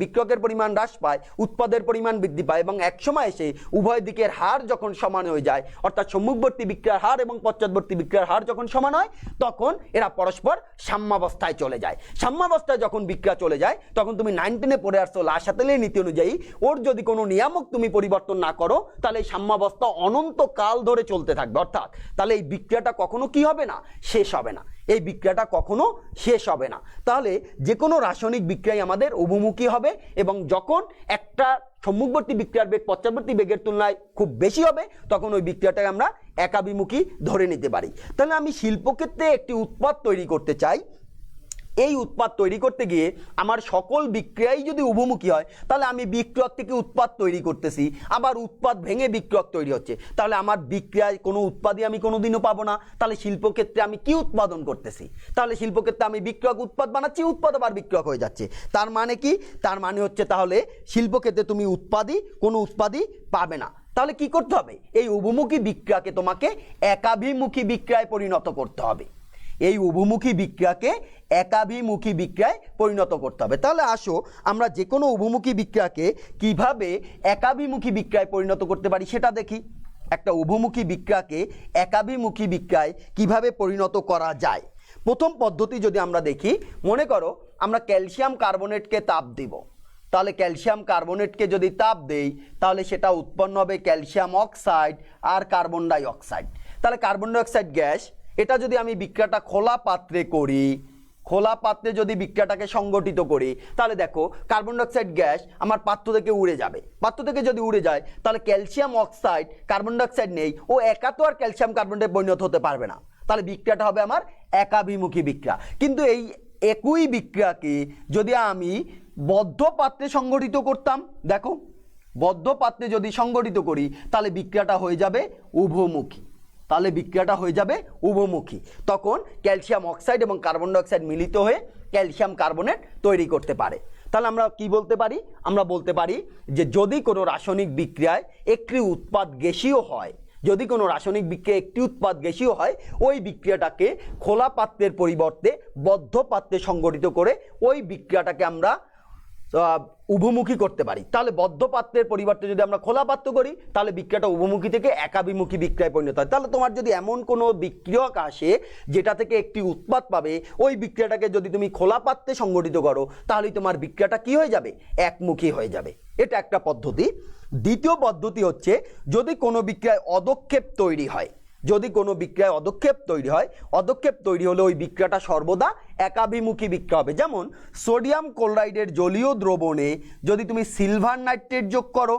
বিক্রিয়কের পরিমাণ হ্রাস পায়, উৎপাদের পরিমাণ বৃদ্ধি পায়, এবং একসময় এসে উভয় দিকের হার যখন সমান হয়ে যায়, অর্থাৎ সম্মুখবর্তী বিক্রিয়ার হার এবং পশ্চাৎবর্তী বিক্রিয়ার হার যখন সমান হয় তখন এরা পরস্পর সাম্যাবস্থায় চলে যায়। সাম্যাবস্থায় যখন বিক্রিয়া চলে যায় তখন তুমি 9-10-এ পড়ে আসছো লাসাতেলের নীতি অনুযায়ী ওর যদি কোনো নিয়ামক তুমি পরিবর্তন না করো তাহলে এই সাম্যাবস্থা অনন্তকাল ধরে চলতে থাকবে। অর্থাৎ তাহলে এই বিক্রিয়াটা কখনো কি হবে না? শেষ হবে না। এই বিক্রিয়াটা কখনো শেষ হবে না। তাহলে যে কোনো রাসায়নিক বিক্রিয়াই আমাদের উভমুখী হবে, এবং যখন একটা সম্মুখবর্তী বিক্রিয়ার বেগ পশ্চাৎবর্তী বেগের তুলনায় খুব বেশি হবে তখন ওই বিক্রিয়াটাকে আমরা একাভিমুখী ধরে নিতে পারি। তাহলে আমি শিল্পক্ষেত্রে একটি উৎপাদ তৈরি করতে চাই, এই উৎপাদ তৈরি করতে গিয়ে আমার সকল বিক্রিয়াই যদি উভমুখী হয় তাহলে আমি বিক্রিয়ক থেকে উৎপাদ তৈরি করতেছি, আবার উৎপাদ ভেঙে বিক্রিয়ক তৈরি হচ্ছে, তাহলে আমার বিক্রিয়ায় কোনো উৎপাদই আমি কোনোদিনও পাবো না। তাহলে শিল্পক্ষেত্রে আমি কি উৎপাদন করতেছি? তাহলে শিল্পক্ষেত্রে আমি বিক্রিয়ক উৎপাদ বানাচ্ছি, উৎপাদ আবার বিক্রিয়ক হয়ে যাচ্ছে। তার মানে কি? তার মানে হচ্ছে তাহলে শিল্পক্ষেত্রে তুমি কোনো উৎপাদই পাবে না। তাহলে কি করতে হবে? এই উভমুখী বিক্রিয়াকে তোমাকে একাভিমুখী বিক্রিয়ায় পরিণত করতে হবে। এই উভমুখী বিক্রিয়াকে একাভিমুখী বিক্রিয়ায় পরিণত করতে হবে। তাহলে আসো আমরা যে কোনো উভমুখী বিক্রিয়াকে কিভাবে একাভিমুখী বিক্রিয়ায় পরিণত করতে পারি সেটা দেখি। একটা উভমুখী বিক্রিয়াকে একাভিমুখী বিক্রিয়ায় কিভাবে পরিণত করা যায়। প্রথম পদ্ধতি যদি আমরা দেখি, মনে করো আমরা ক্যালসিয়াম কার্বনেটকে তাপ দিব, তাহলে ক্যালসিয়াম কার্বনেটকে যদি তাপ দেই তাহলে সেটা উৎপন্ন হবে ক্যালসিয়াম অক্সাইড আর কার্বন ডাই অক্সাইড। তাহলে কার্বন ডাই অক্সাইড গ্যাস, এটা যদি আমি বিক্রিয়াটা খোলা পাত্রে করি, খোলা পাত্রে যদি বিক্রিয়াটাকে সংগঠিত করি তাহলে দেখো কার্বন ডাই অক্সাইড গ্যাস আমার পাত্র থেকে উড়ে যাবে। পাত্র থেকে যদি উড়ে যায় তাহলে calcium oxide, carbon die oxide নেই, ও একা তো আর ক্যালসিয়াম কার্বনেটে পরিণত হতে পারবে না। তাহলে বিক্রিয়াটা হবে আমার একাভিমুখী বিক্রিয়া। কিন্তু এই একই বিক্রিয়াকে যদি আমি বদ্ধ পাত্রে সংগঠিত করতাম, দেখো বদ্ধ পাত্রে যদি সংগঠিত করি তাহলে বিক্রিয়াটা হয়ে যাবে উভমুখী। তাহলে বিক্রিয়াটা হয়ে যাবে উভমুখী। তখন ক্যালসিয়াম অক্সাইড এবং কার্বন ডাই অক্সাইড মিলিত হয়ে ক্যালসিয়াম কার্বনেট তৈরি করতে পারে। তাহলে আমরা কি বলতে পারি? আমরা বলতে পারি যে যদি কোনো রাসায়নিক বিক্রিয়ায় একটি উৎপাদ গ্যাসীয় হয়, যদি কোনো রাসায়নিক বিক্রিয়া একটি উৎপাদ গ্যাসীয় হয়, ওই বিক্রিয়াটাকে খোলা পাত্রের পরিবর্তে বদ্ধ পাত্রে সংগঠিত করে ওই বিক্রিয়াটাকে আমরা উভমুখী করতে পারি। তাহলে বদ্ধ পাত্রের পরিবর্তে যদি আমরা খোলা পাত্র করি তাহলে বিক্রিয়াটা উভমুখী থেকে একাভিমুখী বিক্রিয়ায় পরিণত হয়। তাহলে তোমার যদি এমন কোনো বিক্রিয়ক আসে যেটা থেকে একটি উৎপাদ পাবে, ওই বিক্রিয়াটাকে যদি তুমি খোলা পাত্রে সংগঠিত করো তাহলেই তোমার বিক্রিয়াটা কি হয়ে যাবে? একমুখী হয়ে যাবে। এটা একটা পদ্ধতি। দ্বিতীয় পদ্ধতি হচ্ছে যদি কোনো বিক্রিয়ায় অদক্ষেপ তৈরি হয়, যদি কোনো বিক্রিয়ায় অদক্ষেপ তৈরি হয়, অদক্ষেপ তৈরি হলে ওই বিক্রিয়াটা সর্বদা একাভিমুখী বিক্রিয়া হবে। যেমন সোডিয়াম ক্লোরাইডের জলীয় দ্রবণে যদি তুমি সিলভার নাইট্রেট যোগ করো,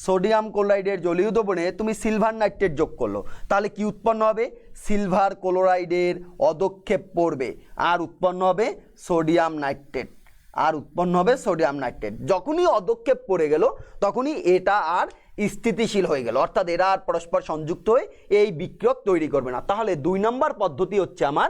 সোডিয়াম ক্লোরাইডের জলীয় দ্রবণে তুমি সিলভার নাইট্রেট যোগ করলো, তাহলে কি উৎপন্ন হবে? সিলভার ক্লোরাইডের অদক্ষেপ পড়বে আর উৎপন্ন হবে সোডিয়াম নাইট্রেট, আর উৎপন্ন হবে সোডিয়াম নাইট্রেট। যখনই অদক্ষেপ পড়ে গেল তখনই এটা আর স্থিতিশীল হয়ে গেল, অর্থাৎ এরা আর পরস্পর সংযুক্ত হয়ে এই বিক্রিয়ক তৈরি করবে না। তাহলে 2 নম্বর পদ্ধতি হচ্ছে আমার,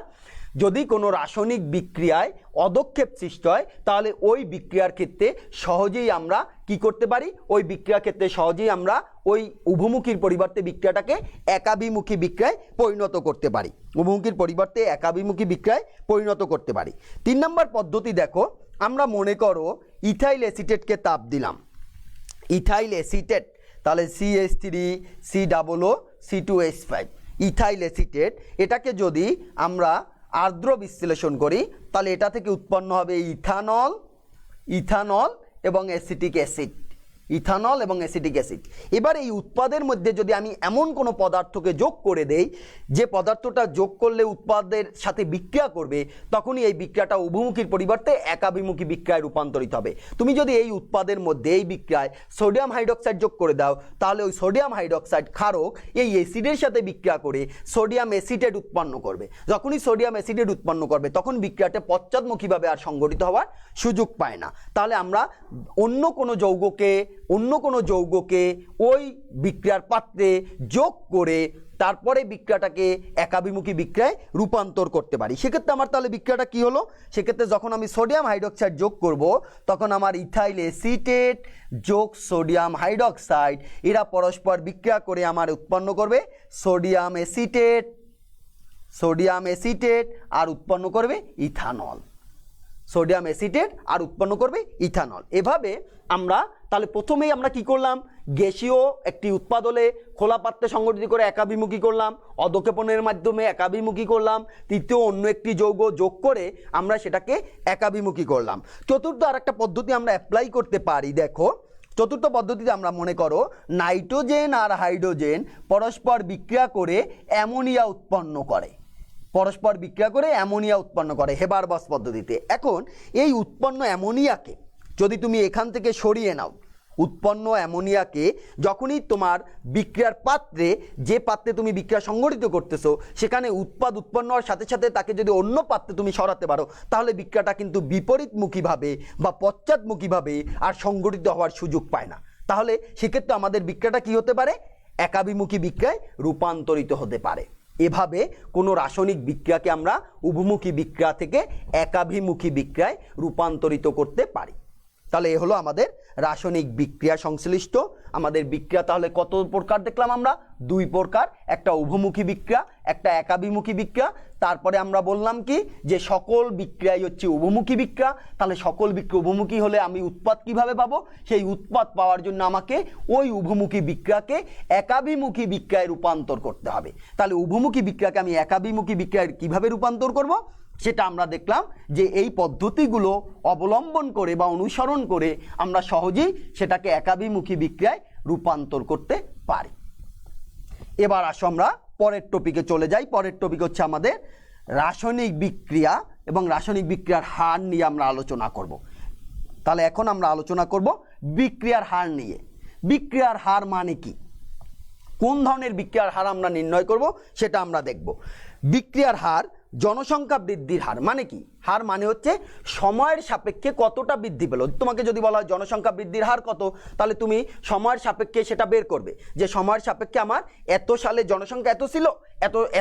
যদি কোনো রাসায়নিক বিক্রিয়ায় অদক্ষেপ সৃষ্টি হয় তাহলে ওই বিক্রিয়ার ক্ষেত্রে সহজেই আমরা কি করতে পারি? ওই বিক্রিয়ার ক্ষেত্রে সহজেই আমরা ওই উভমুখীর পরিবর্তে বিক্রিয়াটাকে একাভিমুখী বিক্রিয়ায় পরিণত করতে পারি, উভমুখীর পরিবর্তে একাভিমুখী বিক্রিয়ায় পরিণত করতে পারি। 3 নম্বর পদ্ধতি দেখো, আমরা মনে করো ইথাইল অ্যাসিটেটকে তাপ দিলাম, ইথাইল অ্যাসিটেট, তাহলে CH3 COO C2H5 ethyl acetate, এটাকে যদি আমরা আর্দ্র বিশ্লেষণ করি তাহলে এটা থেকে উৎপন্ন হবে ইথানল, ইথানল এবং অ্যাসিটিক অ্যাসিড, ইথানল এবং অ্যাসিটিক অ্যাসিড। এবার এই উৎপাদের মধ্যে যদি আমি এমন কোনো পদার্থকে যোগ করে দেই যে পদার্থটা যোগ করলে উৎপাদের সাথে বিক্রিয়া করবে, তখনই এই বিক্রিয়াটা উভমুখীর পরিবর্তে একাভিমুখী বিক্রিয়ায় রূপান্তরিত হবে। তুমি যদি এই উৎপাদের মধ্যে এই বিক্রিয়ায় সোডিয়াম হাইড্রোক্সাইড যোগ করে দাও তাহলে ওই সোডিয়াম হাইড্রোক্সাইড ক্ষারক এই অ্যাসিডের সাথে বিক্রিয়া করে সোডিয়াম অ্যাসিটেট উৎপন্ন করবে। যখনই সোডিয়াম অ্যাসিটেট উৎপন্ন করবে তখন বিক্রিয়াটা পশ্চাৎমুখীভাবে আর সংগঠিত হওয়ার সুযোগ পায় না। তাহলে আমরা অন্য কোনো যৌগকে ওই বিক্রিয়ার পাত্রে যোগ করে তারপরে বিক্রিয়াটাকে একাভিমুখী বিক্রিয়ায় রূপান্তর করতে পারি। সেক্ষেত্রে আমার তাহলে বিক্রিয়াটা কি হলো? সেক্ষেত্রে যখন আমি সোডিয়াম হাইড্রোক্সাইড যোগ করব তখন আমার ইথাইল অ্যাসিটেট যোগ সোডিয়াম হাইড্রোক্সাইড এরা পরস্পর বিক্রিয়া করে আমার উৎপন্ন করবে সোডিয়াম অ্যাসিটেট, সোডিয়াম অ্যাসিটেট আর উৎপন্ন করবে ইথানল, সোডিয়াম অ্যাসিটেট আর উৎপন্ন করবে ইথানল। এভাবে আমরা তাহলে প্রথমেই আমরা কি করলাম? গ্যাসীয় একটি উৎপাদ হলে খোলা পাত্রে সংগঠিত করে একাভিমুখী করলাম, অদক্ষেপণের মাধ্যমে একাভিমুখী করলাম, তৃতীয় অন্য একটি যৌগ যোগ করে আমরা সেটাকে একাভিমুখী করলাম। চতুর্থ আর একটা পদ্ধতি আমরা অ্যাপ্লাই করতে পারি। দেখো চতুর্থ পদ্ধতিতে আমরা মনে করো নাইট্রোজেন আর হাইড্রোজেন পরস্পর বিক্রিয়া করে অ্যামোনিয়া উৎপন্ন করে, পরস্পর বিক্রিয়া করে অ্যামোনিয়া উৎপন্ন করে হেবারবস পদ্ধতিতে। এখন এই উৎপন্ন অ্যামোনিয়াকে যদি তুমি এখান থেকে সরিয়ে নাও, উৎপন্ন অ্যামোনিয়াকে যখনই তোমার বিক্রিয়ার পাত্রে, যে পাত্রে তুমি বিক্রিয়া সংগঠিত করতেছো সেখানে উৎপাদ উৎপন্ন হওয়ার সাথে সাথে তাকে যদি অন্য পাত্রে তুমি সরাতে পারো তাহলে বিক্রিয়াটা কিন্তু বিপরীতমুখীভাবে বা পশ্চাৎমুখীভাবে আর সংগঠিত হওয়ার সুযোগ পায় না। তাহলে সেক্ষেত্রে আমাদের বিক্রিয়াটা কি হতে পারে? একাভিমুখী বিক্রিয়ায় রূপান্তরিত হতে পারে। এভাবে কোনো রাসায়নিক বিক্রিয়াকে আমরা উভমুখী বিক্রিয়া থেকে একাভিমুখী বিক্রিয়ায় রূপান্তরিত করতে পারি। তাহলে এ হলো আমাদের রাসায়নিক বিক্রিয়া সংশ্লিষ্ট আমাদের বিক্রিয়া। তাহলে কত প্রকার দেখলাম আমরা? 2 প্রকার, একটা উভমুখী বিক্রিয়া, একটা একাভিমুখী বিক্রিয়া। তারপরে আমরা বললাম কি যে সকল বিক্রিয়াই হচ্ছে উভমুখী বিক্রিয়া। তাহলে সকল বিক্রিয়া উভমুখী হলে আমি উৎপাদ কিভাবে পাবো? সেই উৎপাদ পাওয়ার জন্য আমাকে ওই উভমুখী বিক্রিয়াকে একাভিমুখী বিক্রিয়ায় রূপান্তর করতে হবে। তাহলে উভমুখী বিক্রিয়াকে আমি একাভিমুখী বিক্রিয়ায় কিভাবে রূপান্তর করব? সেটা আমরা দেখলাম যে এই পদ্ধতিগুলো অবলম্বন করে বা অনুসরণ করে আমরা সহজেই সেটাকে একাভিমুখী বিক্রিয়ায় রূপান্তর করতে পারি। এবার আসো আমরা পরের টপিকে চলে যাই। পরের টপিক হচ্ছে আমাদের রাসায়নিক বিক্রিয়া এবং রাসায়নিক বিক্রিয়ার হার নিয়ে আমরা আলোচনা করব। তাহলে এখন আমরা আলোচনা করব বিক্রিয়ার হার নিয়ে। বিক্রিয়ার হার মানে কি, কোন ধরনের বিক্রিয়ার হার আমরা নির্ণয় করব সেটা আমরা দেখব। বিক্রিয়ার হার জনসংখ্যা বৃদ্ধির হার। মানে কি? হার মানে হচ্ছে সময়ের সাপেক্ষে কতটা বৃদ্ধি পেল। তোমাকে যদি বলা হয় জনসংখ্যা বৃদ্ধির হার কত, তাহলে তুমি সময়ের সাপেক্ষে সেটা বের করবে যে সময়ের সাপেক্ষে আমার এত সালে জনসংখ্যা এত ছিল,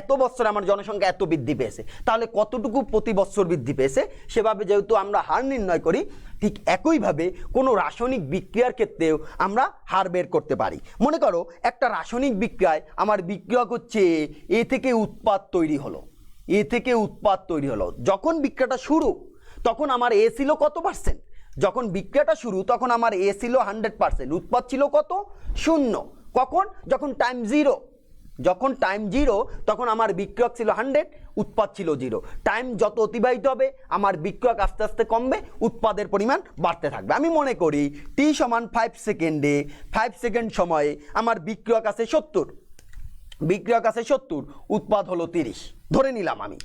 এত বছরে আমার জনসংখ্যা এত বৃদ্ধি পেয়েছে, তাহলে কতটুকু প্রতি বছর বৃদ্ধি পেয়েছে। সেভাবে যেহেতু আমরা হার নির্ণয় করি, ঠিক একইভাবে কোনো রাসায়নিক বিক্রিয়ার ক্ষেত্রেও আমরা হার বের করতে পারি। মনে করো একটা রাসায়নিক বিক্রিয়ায় আমার বিক্রিয়ক হচ্ছে এ থেকে উৎপাদ তৈরি হলো, এ থেকে উৎপাদ তৈরি হলো। যখন বিক্রিয়াটা শুরু তখন আমার এ ছিল কত পার্সেন্ট? যখন বিক্রিয়াটা শুরু তখন আমার এ ছিল 100%, উৎপাদ ছিল কত? 0। কখন? যখন টাইম 0। যখন টাইম 0 তখন আমার বিক্রিয়ক ছিল 100, উৎপাদ ছিল 0। টাইম যত অতিবাহিত হবে আমার বিক্রিয়ক আস্তে আস্তে কমবে, উৎপাদের পরিমাণ বাড়তে থাকবে। আমি মনে করি t সমান 5 সেকেন্ডে 5 সেকেন্ড সময়ে আমার বিক্রিয়ক আছে 70, বিক্রিয়ক আছে 70, উৎপাদ হলো 30 ধরে নিলাম আমি।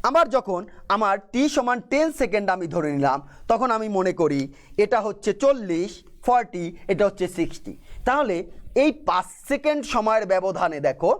আবার যখন আমার t সমান 10 সেকেন্ড আমি ধরে নিলাম, তখন আমি মনে করি এটা হচ্ছে 40, 40, এটা হচ্ছে 60। তাহলে এই 5 সেকেন্ড সময়ের ব্যবধানে দেখো,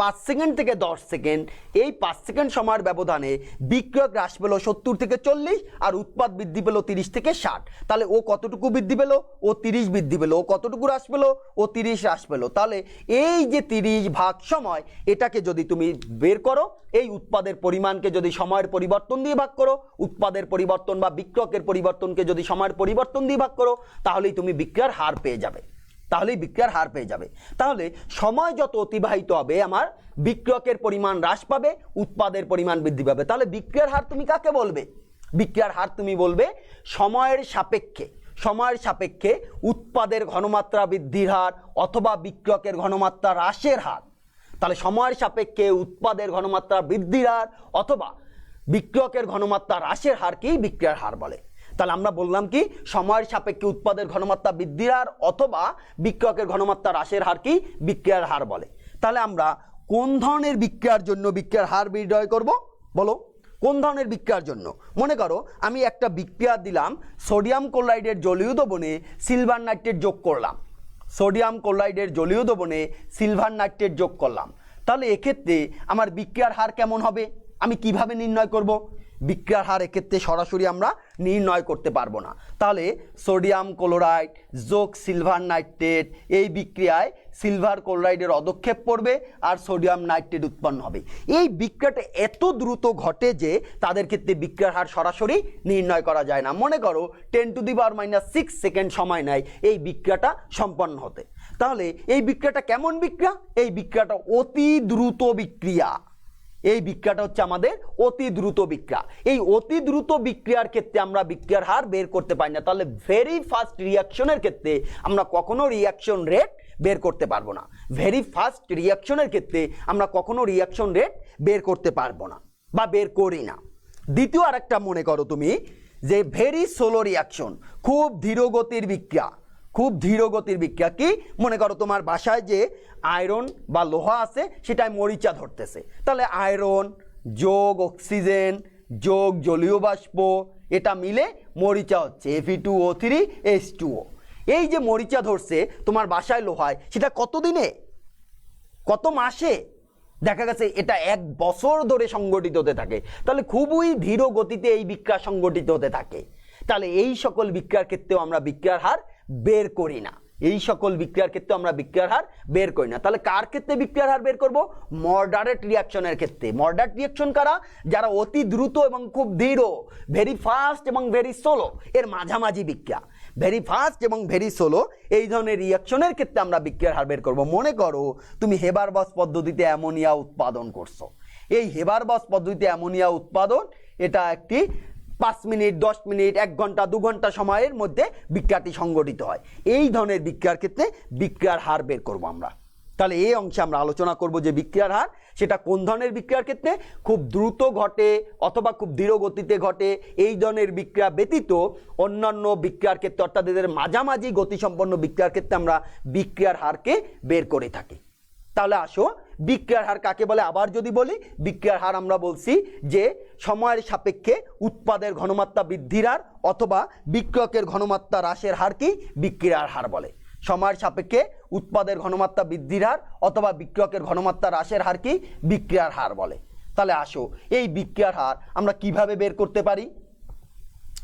5 সেকেন্ড থেকে 10 সেকেন্ড, এই 5 সেকেন্ড সময়ের ব্যবধানে বিক্রিয়ক হ্রাস পেল 70 থেকে 40 আর উৎপাদ বৃদ্ধি পেল 30 থেকে 60। তাহলে ও কতটুকু বৃদ্ধি পেল? ও 30 বৃদ্ধি পেল। ও কতটুকু হ্রাস পেল? ও 30 হ্রাস পেল। তাহলে এই যে 30 ভাগ সময়, এটাকে যদি তুমি বের করো, এই উৎপাদের পরিমাণকে যদি সময়ের পরিবর্তন দিয়ে ভাগ করো, উৎপাদের পরিবর্তন বা বিক্রিয়কের পরিবর্তনকে যদি সময়ের পরিবর্তন দিয়ে ভাগ করো, তাহলেই তুমি বিক্রিয়ার হার পেয়ে যাবে। তাহলে সময় যত অতিবাহিত হবে আমার বিক্রিয়কের পরিমাণ হ্রাস পাবে, উৎপাদের পরিমাণ বৃদ্ধি পাবে। তাহলে বিক্রিয়ার হার তুমি কাকে বলবে? বিক্রিয়ার হার তুমি বলবে সময়ের সাপেক্ষে উৎপাদের ঘনমাত্রা বৃদ্ধির হার অথবা বিক্রিয়কের ঘনমাত্রা হ্রাসের হার। তাহলে সময়ের সাপেক্ষে উৎপাদের ঘনমাত্রা বৃদ্ধির হার অথবা বিক্রিয়কের ঘনমাত্রা হ্রাসের হারকেই বিক্রিয়ার হার বলে। তাহলে আমরা বললাম কি, সময়ের সাপেক্ষে উৎপাদের ঘনমাত্রা বৃদ্ধির হার অথবা বিক্রিয়কের ঘনমাত্রা হ্রাসের হারকেই বিক্রিয়ার হার বলে। তাহলে আমরা কোন ধরনের বিক্রিয়ার জন্য বিক্রিয়ার হার নির্ণয় করব? বলো, কোন ধরনের বিক্রিয়ার জন্য? মনে করো আমি একটা বিক্রিয়া দিলাম, সোডিয়াম ক্লোরাইডের জলীয় দ্রবণে সিলভার নাইট্রেট যোগ করলাম, সোডিয়াম ক্লোরাইডের জলীয় দ্রবণে সিলভার নাইট্রেট যোগ করলাম। তাহলে এক্ষেত্রে আমার বিক্রিয়ার হার কেমন হবে? আমি কিভাবে নির্ণয় করব? বিক্রিয়ার হার এক্ষেত্রে সরাসরি আমরা নির্ণয় করতে পারবো না। তাহলে সোডিয়াম ক্লোরাইড যোগ সিলভার নাইট্রেট, এই বিক্রিয়ায় সিলভার ক্লোরাইডের অধক্ষেপ পড়বে আর সোডিয়াম নাইট্রেট উৎপন্ন হবে। এই বিক্রিয়াটা এত দ্রুত ঘটে যে তাদের ক্ষেত্রে বিক্রিয়ার হার সরাসরি নির্ণয় করা যায় না। মনে করো 10⁻⁻6 সেকেন্ড সময় নেয় এই বিক্রিয়াটা সম্পন্ন হতে। তাহলে এই বিক্রিয়াটা কেমন বিক্রিয়া? এই বিক্রিয়াটা অতি দ্রুত বিক্রিয়া। এই বিক্রিয়াটা হচ্ছে আমাদের অতি দ্রুত বিক্রিয়া। এই অতি দ্রুত বিক্রিয়ার ক্ষেত্রে আমরা বিক্রিয়ার হার বের করতে পারি না। তাহলে ভেরি ফাস্ট রিঅ্যাকশনের ক্ষেত্রে আমরা কখনো রিঅ্যাকশন রেট বের করতে পারবো না। ভেরি ফাস্ট রিঅ্যাকশনের ক্ষেত্রে আমরা কখনো রিঅ্যাকশন রেট বের করতে পারবো না বা বের করি না। দ্বিতীয় আরেকটা মনে করো তুমি যে ভেরি স্লো রিঅ্যাকশন, খুব ধীরগতির বিক্রিয়া। কি? মনে করো তোমার বাসায় যে আয়রন বা লোহা আছে সেটায় মরিচা ধরতেছে। তাহলে আয়রন যোগ অক্সিজেন যোগ জলীয় বাষ্প, এটা মিলে মরিচা হচ্ছে Fe2O3H2O। এই যে মরিচা ধরছে তোমার বাসায় লোহায়, সেটা কত দিনে, কত মাসে? দেখা গেছে এটা 1 বছর ধরে সংগঠিত হতে থাকে। তাহলে খুবই ধীর গতিতে এই বিক্রিয়া সংগঠিত হতে থাকে। তাহলে এই সকল বিক্রিয়ার ক্ষেত্রেও আমরা বিক্রিয়ার হার বের করি না। তাহলে কার ক্ষেত্রে বিক্রিয়ার হার বের করব? মডারেট রিঅ্যাকশনের ক্ষেত্রে। মডারেট রিঅ্যাকশন কারা? যারা অতি দ্রুত এবং খুব ধীর, ভেরি ফাস্ট এবং ভেরি স্লো, এর মাঝামাঝি বিক্রিয়া। ভেরি ফাস্ট এবং ভেরি স্লো এই ধরনের রিঅ্যাকশনের ক্ষেত্রে আমরা বিক্রিয়ার হার বের করব। মনে করো তুমি হেবারবস পদ্ধতিতে অ্যামোনিয়া উৎপাদন করছো। এই হেবারবস পদ্ধতিতে অ্যামোনিয়া উৎপাদন, এটা একটি 5 মিনিট 10 মিনিট 1 ঘন্টা 2 ঘন্টা সময়ের মধ্যে বিক্রিয়াটি সংগঠিত হয়। এই ধরনের বিক্রিয়ার ক্ষেত্রে বিক্রিয়ার হার বের করব আমরা। তাহলে এই অংশে আমরা আলোচনা করব যে বিক্রিয়ার হার সেটা কোন ধরনের বিক্রিয়ার ক্ষেত্রে খুব দ্রুত ঘটে অথবা খুব ধীর গতিতে ঘটে, এই ধরনের বিক্রিয়া ব্যতীত অন্যান্য বিক্রিয়ার ক্ষেত্রে অর্থাৎ এদের মাঝামাঝি গতিসম্পন্ন বিক্রিয়ার ক্ষেত্রে আমরা বিক্রিয়ার হারকে বের করে থাকি। তাহলে আসো বিক্রিয়ার হার কাকে বলে আবার যদি বলি, বিক্রিয়ার হার আমরা বলছি যে সময়ের সাপেক্ষে উৎপাদের ঘনমাত্রা বৃদ্ধির হার অথবা বিক্রিয়কের ঘনমাত্রা হ্রাসের হারকেই বিক্রিয়ার হার বলে। সময়ের সাপেক্ষে উৎপাদের ঘনমাত্রা বৃদ্ধির হার অথবা বিক্রিয়কের ঘনমাত্রা হ্রাসের হারকেই বিক্রিয়ার হার বলে। তাহলে আসো এই বিক্রিয়ার হার আমরা কিভাবে বের করতে পারি।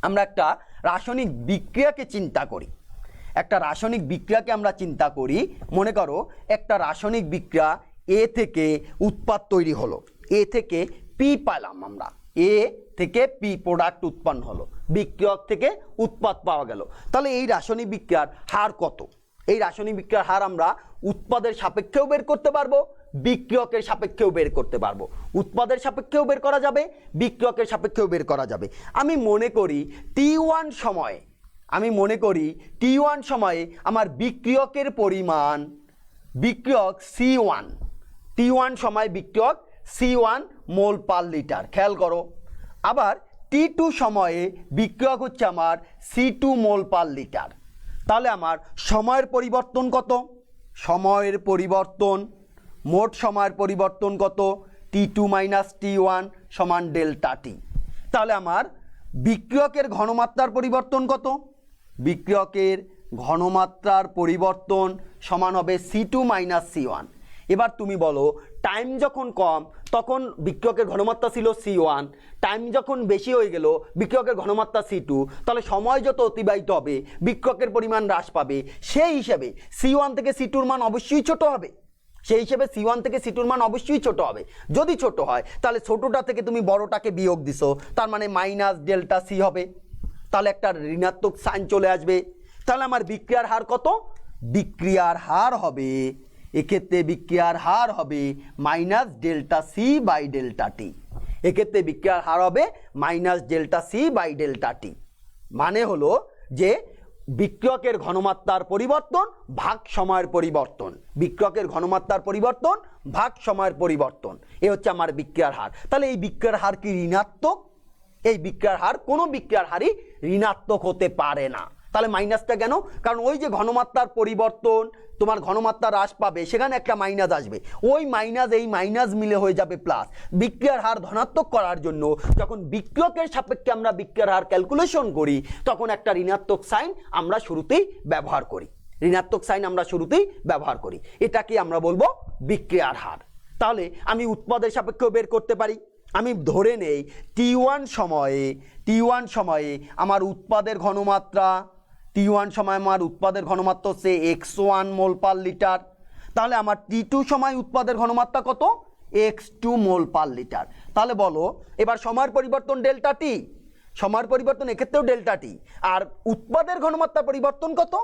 আমরা একটা রাসায়নিক বিক্রিয়াকে চিন্তা করি, একটা রাসায়নিক বিক্রিয়াকে আমরা চিন্তা করি। মনে করো একটা রাসায়নিক বিক্রিয়া এ থেকে উৎপাদ তৈরি হলো, এ থেকে পি পাইলাম, আমরা এ থেকে পি প্রোডাক্ট উৎপন্ন হলো, বিক্রিয়ক থেকে উৎপাদ পাওয়া গেল। তাহলে এই রাসায়নিক বিক্রিয়ার হার কত? এই রাসায়নিক বিক্রিয়ার হার আমরা উৎপাদের সাপেক্ষেও বের করতে পারবো, বিক্রিয়কের সাপেক্ষেও বের করতে পারবো। উৎপাদের সাপেক্ষেও বের করা যাবে, বিক্রিয়কের সাপেক্ষেও বের করা যাবে। আমি মনে করি T1 সময়ে আমার বিক্রিয়কের পরিমাণ, বিক্রিয়ক C1, T1 সময় বিক্রিয়ক C1 মোল পার লিটার, খেয়াল করো। আবার T2 সময়ে বিক্রিয়ক হচ্ছে আমার C2 মোল পার লিটার। তাহলে আমার সময়ের পরিবর্তন কত? সময়ের পরিবর্তন, মোট সময়ের পরিবর্তন কত? T2 মাইনাস T1 সমান ডেল্টা টি। তাহলে আমার বিক্রিয়কের ঘনমাত্রার পরিবর্তন কত? বিক্রিয়কের ঘনমাত্রার পরিবর্তন সমান হবে C2 মাইনাস C1। এবার তুমি বলো, টাইম যখন কম তখন বিক্রিয়কের ঘনমাত্রা ছিল C1, টাইম যখন বেশি হয়ে গেল বিক্রিয়কের ঘনমাত্রা C2, তাহলে সময় যত অতিবাহিত হবে বিক্রিয়কের পরিমাণ হ্রাস পাবে। সেই হিসেবে C1 থেকে C2 মান অবশ্যই ছোট হবে, সেই হিসেবে C1 থেকে C2 মান অবশ্যই ছোট হবে। যদি ছোট হয় তাহলে ছোটটা থেকে তুমি বড়টাকে বিয়োগ দিছো, তার মানে মাইনাস ডেল্টা সি হবে, তাহলে একটা ঋণাত্মক সাইন চলে আসবে। তাহলে আমার বিক্রিয়ার হার কত? বিক্রিয়ার হার হবে, এক্ষেত্রে বিক্রিয়ার হার হবে minus delta C by delta T. এক্ষেত্রে বিক্রিয়ার হার হবে minus delta C by delta T. মানে হলো যে বিক্রিয়কের ঘনমাত্রার পরিবর্তন ভাগ সময়ের পরিবর্তন, বিক্রিয়কের ঘনমাত্রার পরিবর্তন ভাগ সময়ের পরিবর্তন, এ হচ্ছে আমার বিক্রিয়ার হার। তাহলে এই বিক্রিয়ার হার কি ঋণাত্মক? এই বিক্রিয়ার হার কোনো বিক্রিয়ার হারই ঋণাত্মক হতে পারে না। তাহলে মাইনাসটা কেন? কারণ ওই যে ঘনমাত্রার পরিবর্তন, তোমার ঘনমাত্রা হ্রাস পাবে, সেখানে একটা মাইনাস আসবে, ওই মাইনাস এই মাইনাস মিলে হয়ে যাবে প্লাস। বিক্রিয়ার হার ধনাত্মক করার জন্য যখন বিক্রিয়কের সাপেক্ষে আমরা বিক্রিয়ার হার ক্যালকুলেশন করি তখন একটা ঋণাত্মক সাইন আমরা শুরুতেই ব্যবহার করি, ঋণাত্মক সাইন আমরা শুরুতেই ব্যবহার করি। এটাকে আমরা বলবো বিক্রিয়ার হার। তাহলে আমি উৎপাদের সাপেক্ষেও বের করতে পারি। আমি ধরে নেই T1 সময়ে আমার উৎপাদের ঘনমাত্রা, T1 সময় আমার উৎপাদের ঘনমাত্রা হচ্ছে x1 মোল পার লিটার। তাহলে আমার T2 সময় উৎপাদের ঘনমাত্রা কত? x2 মোল পার লিটার। তাহলে বলো এবার সময়ের পরিবর্তন ডেল্টা টি, সময়ের পরিবর্তন এক্ষেত্রেও ডেল্টা টি, আর উৎপাদের ঘনমাত্রা পরিবর্তন কত?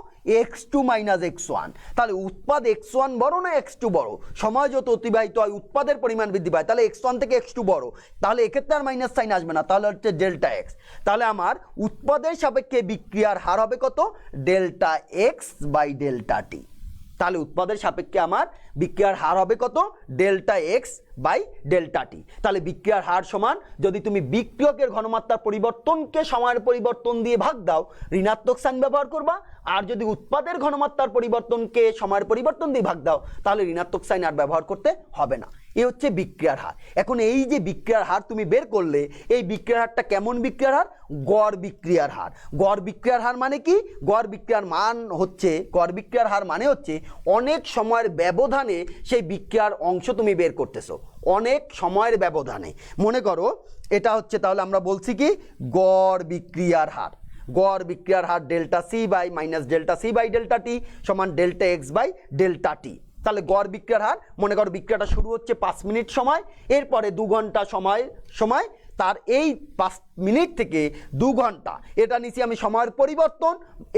x2 minus x1। তাহলে উৎপাদ x1 বড় না x2 বড়? সময় যত অতিবাহিত হয় উৎপাদের পরিমাণ বৃদ্ধি পায়, তাহলে x1 থেকে x2 বড়, তাহলে এক্ষেত্রে আর মাইনাস সাইন আসবে না, তাহলে হচ্ছে ডেল্টা এক্স। তাহলে আমার উৎপাদের সাপেক্ষে বিক্রিয়ার হার হবে কত? Delta X by delta T. তাহলে উৎপাদের সাপেক্ষে আমার বিক্রিয়ার হার হবে কত? Delta X by delta T. তাহলে বিক্রিয়ার হার সমান, যদি তুমি বিক্রিয়কের ঘনমাত্রার পরিবর্তনকে সময়ের পরিবর্তন দিয়ে ভাগ দাও ঋণাত্মক সাইন ব্যবহার করবা, আর যদি উৎপাদের ঘনমাত্রার পরিবর্তনকে সময়ের পরিবর্তন দিয়ে ভাগ দাও তাহলে ঋণাত্মক সাইন আর ব্যবহার করতে হবে না। এ হচ্ছে বিক্রিয়ার হার। এখন এই যে বিক্রিয়ার হার তুমি বের করলে, এই বিক্রিয়ার হারটা কেমন বিক্রিয়ার হার? গড় বিক্রিয়ার হার। গড় বিক্রিয়ার হার মানে কি? গড় বিক্রিয়ার হার মানে হচ্ছে অনেক সময়ের ব্যবধানে সেই বিক্রিয়ার অংশ তুমি বের করতেছো, অনেক সময়ের ব্যবধানে। মনে করো এটা হচ্ছে, তাহলে আমরা বলছি কি গড় বিক্রিয়ার হার। গড় বিক্রিয়ার হার delta C by minus delta C by delta T সমান delta X by delta T. তাহলে গড় বিক্রিয়ার হার, মনে করো বিক্রিয়াটা শুরু হচ্ছে 5 মিনিট সময়, এরপরে 2 ঘন্টা সময় তার এই 5 মিনিট থেকে 2 ঘন্টা এটা নিচে আমি সময়ের পরিবর্তন,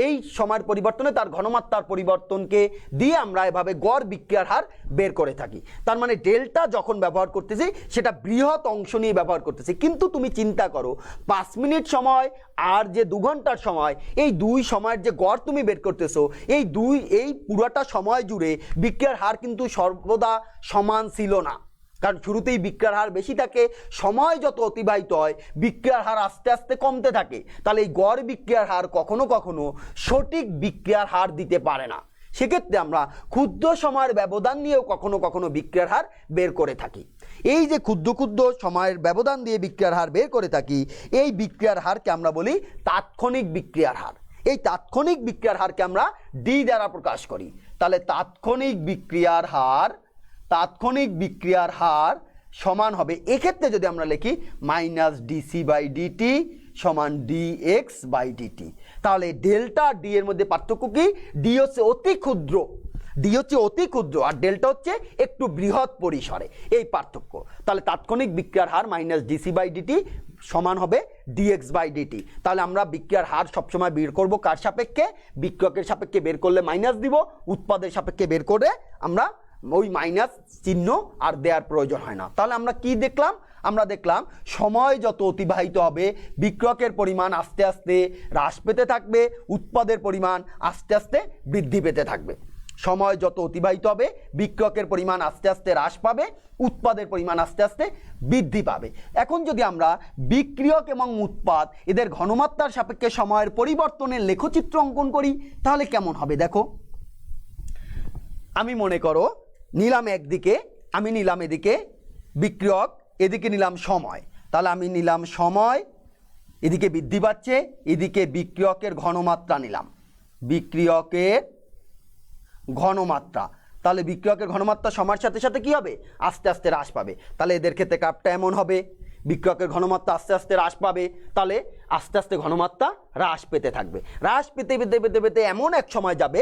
এই সময়ের পরিবর্তনে তার ঘনমাত্রার পরিবর্তনকে দিয়ে আমরা এভাবে গড় বিক্রিয়ার হার বের করে থাকি। তার মানে ডেল্টা যখন ব্যবহার করতেছি সেটা বৃহৎ অংশ নিয়ে ব্যবহার করতেছি। কিন্তু তুমি চিন্তা করো 5 মিনিট সময় আর যে 2 ঘন্টার সময়, এই 2 সময়ের যে গড় তুমি বের করতেছো, এই পুরোটা সময় জুড়ে বিক্রিয়ার হার কিন্তু সর্বদা সমান ছিল না। কারণ শুরুতেই বিক্রিয়ার হার বেশি থাকে, সময় যত অতিবাহিত হয় বিক্রিয়ার হার আস্তে আস্তে কমতে থাকে। তাহলে এই গড় বিক্রিয়ার হার কখনো কখনো সঠিক বিক্রিয়ার হার দিতে পারে না। সেক্ষেত্রে আমরা ক্ষুদ্র সময়ের ব্যবধান নিয়েও কখনো কখনো বিক্রিয়ার হার বের করে থাকি। এই যে ক্ষুদ্র ক্ষুদ্র সময়ের ব্যবধান দিয়ে বিক্রিয়ার হার বের করে থাকি, এই বিক্রিয়ার হারকে আমরা বলি তাৎক্ষণিক বিক্রিয়ার হার। এই তাৎক্ষণিক বিক্রিয়ার হারকে আমরা ডি দ্বারা প্রকাশ করি। তাহলে তাৎক্ষণিক বিক্রিয়ার হার সমান হবে, এক্ষেত্রে যদি আমরা লিখি মাইনাস ডিসি বাই ডিটি সমান ডিএক্স বাই ডিটি। তাহলে ডেল্টা আর ডি এর মধ্যে পার্থক্য কি? ডি হচ্ছে অতি ক্ষুদ্র আর ডেল্টা হচ্ছে একটু বৃহৎ পরিসরে, এই পার্থক্য। তাহলে তাৎক্ষণিক বিক্রিয়ার হার মাইনাস ডিসি বাই ডিটি সমান হবে ডিএক্স বাই ডিটি। তাহলে আমরা বিক্রিয়ার হার সবসময় বের করব কার সাপেক্ষে? বিক্রিয়কের সাপেক্ষে বের করলে মাইনাস দিব, উৎপাদের সাপেক্ষে বের করে আমরা ওই মাইনাস চিহ্ন আর দেওয়ার প্রয়োজন হয় না। তাহলে আমরা কি দেখলাম? আমরা দেখলাম সময় যত অতিবাহিত হবে বিক্রিয়কের পরিমাণ আস্তে আস্তে হ্রাস পেতে থাকবে, উৎপাদের পরিমাণ আস্তে আস্তে বৃদ্ধি পেতে থাকবে। সময় যত অতিবাহিত হবে বিক্রিয়কের পরিমাণ আস্তে আস্তে হ্রাস পাবে, উৎপাদের পরিমাণ আস্তে আস্তে বৃদ্ধি পাবে। এখন যদি আমরা বিক্রিয়ক এবং উৎপাদ এদের ঘনমাত্রার সাপেক্ষে সময়ের পরিবর্তনের লেখচিত্র অঙ্কন করি তাহলে কেমন হবে দেখো। আমি মনে করো নিলাম একদিকে, আমি নিলাম এদিকে বিক্রিয়ক, এদিকে নিলাম সময়। তাহলে আমি নিলাম সময়, এদিকে বৃদ্ধি পাচ্ছে, এদিকে বিক্রিয়কের ঘনমাত্রা নিলাম, বিক্রিয়কের ঘনমাত্রা। তাহলে বিক্রিয়কের ঘনমাত্রা সময়ের সাথে সাথে কি হবে? আস্তে আস্তে হ্রাস পাবে। তাহলে এদের ক্ষেত্রে কাপটা এমন হবে, বিক্রিয়কের ঘনমাত্রা আস্তে আস্তে হ্রাস পাবে, তাহলে আস্তে আস্তে ঘনমাত্রা হ্রাস পেতে থাকবে। হ্রাস পেতে পেতে পেতে পেতে এমন এক সময় যাবে,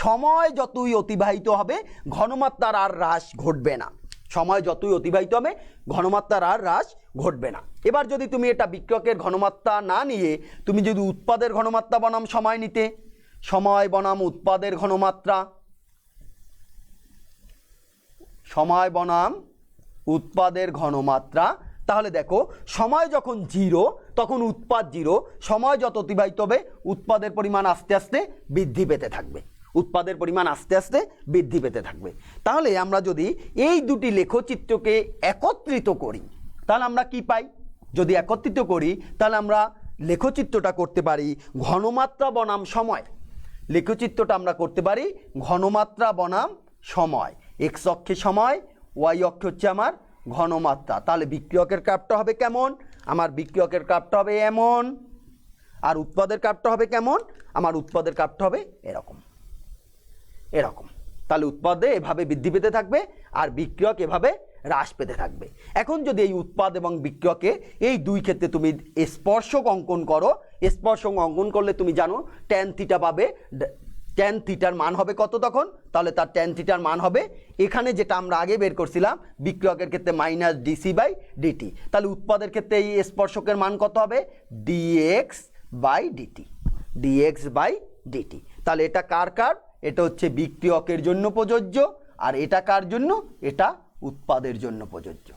সময় যতই অতিবাহিত হবে ঘনমাত্রার আর হ্রাস ঘটবে না। সময় যতই অতিবাহিত হবে ঘনমাত্রার আর হ্রাস ঘটবে না। এবার যদি তুমি এটা বিক্রিয়কের ঘনমাত্রা না নিয়ে তুমি যদি উৎপাদের ঘনমাত্রা বনাম সময় নিতে, সময় বনাম উৎপাদের ঘনমাত্রা, সময় বনাম উৎপাদের ঘনমাত্রা, তাহলে দেখো সময় যখন 0 তখন উৎপাদ 0, সময় যত অতিবাহিত হবে উৎপাদের পরিমাণ আস্তে আস্তে বৃদ্ধি পেতে থাকবে, উৎপাদের পরিমাণ আস্তে আস্তে বৃদ্ধি পেতে থাকবে। তাহলে আমরা যদি এই দুটি লেখচিত্রকে একত্রিত করি তাহলে আমরা কি পাই? যদি একত্রিত করি তাহলে আমরা লেখচিত্রটা করতে পারি ঘনমাত্রা বনাম সময়। লেখচিত্রটা আমরা করতে পারি ঘনমাত্রা বনাম সময়। এক্স অক্ষে সময়, ওয়াই অক্ষে হচ্ছে আমার ঘনমাত্রা। তাহলে বিক্রিয়কের কাপটা হবে কেমন? আমার বিক্রিয়কের কাপটা হবে এমন, আর উৎপাদের কাপটা হবে কেমন? আমার উৎপাদের কাপটা হবে এরকম এরকম। তাহলে উৎপাদে এভাবে বৃদ্ধি পেতে থাকবে আর বিক্রিয়ক এভাবে হ্রাস পেতে থাকবে। এখন যদি এই উৎপাদ এবং বিক্রিয়কে এই দুই ক্ষেত্রে তুমি স্পর্শক অঙ্কন করো, স্পর্শক অঙ্কন করলে তুমি জানো ট্যান থিটা পাবে। ট্যান থিটার মান হবে কত তখন? তাহলে তার ট্যান থিটার মান হবে এখানে যেটা আমরা আগে বের করছিলাম বিক্রিয়কের ক্ষেত্রে মাইনাস ডিসি বাই ডিটি। তাহলে উৎপাদের ক্ষেত্রে এই স্পর্শকের মান কত হবে? Dx by dt, dx by dt. তাহলে এটা কার কার? এটা হচ্ছে বিক্রিয়কের জন্য প্রযোজ্য, আর এটা কার জন্য? এটা উৎপাদের জন্য প্রযোজ্য,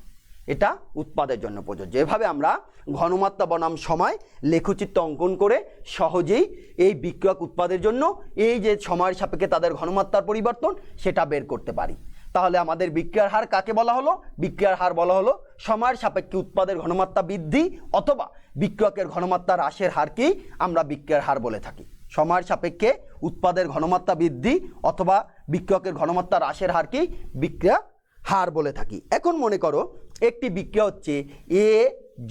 এটা উৎপাদের জন্য প্রযোজ্য। এভাবে আমরা ঘনমাত্রা বনাম সময় লেখচিত্র অঙ্কন করে সহজেই এই বিক্রিয়ক উৎপাদের জন্য এই যে সময়ের সাপেক্ষে তাদের ঘনমাত্রার পরিবর্তন সেটা বের করতে পারি। তাহলে আমাদের বিক্রিয়ার হার কাকে বলা হলো? বিক্রিয়ার হার বলা হলো সময়ের সাপেক্ষে উৎপাদের ঘনমাত্রা বৃদ্ধি অথবা বিক্রিয়কের ঘনমাত্রা হ্রাসের হারকেই আমরা বিক্রিয়ার হার বলে থাকি। সময়ের সাপেক্ষে উৎপাদের ঘনমাত্রা বৃদ্ধি অথবা বিক্রিয়কের ঘনমাত্রা হ্রাসের হারকেই বিক্রিয়া হার বলে থাকি। এখন মনে করো একটি বিক্রিয়া হচ্ছে এ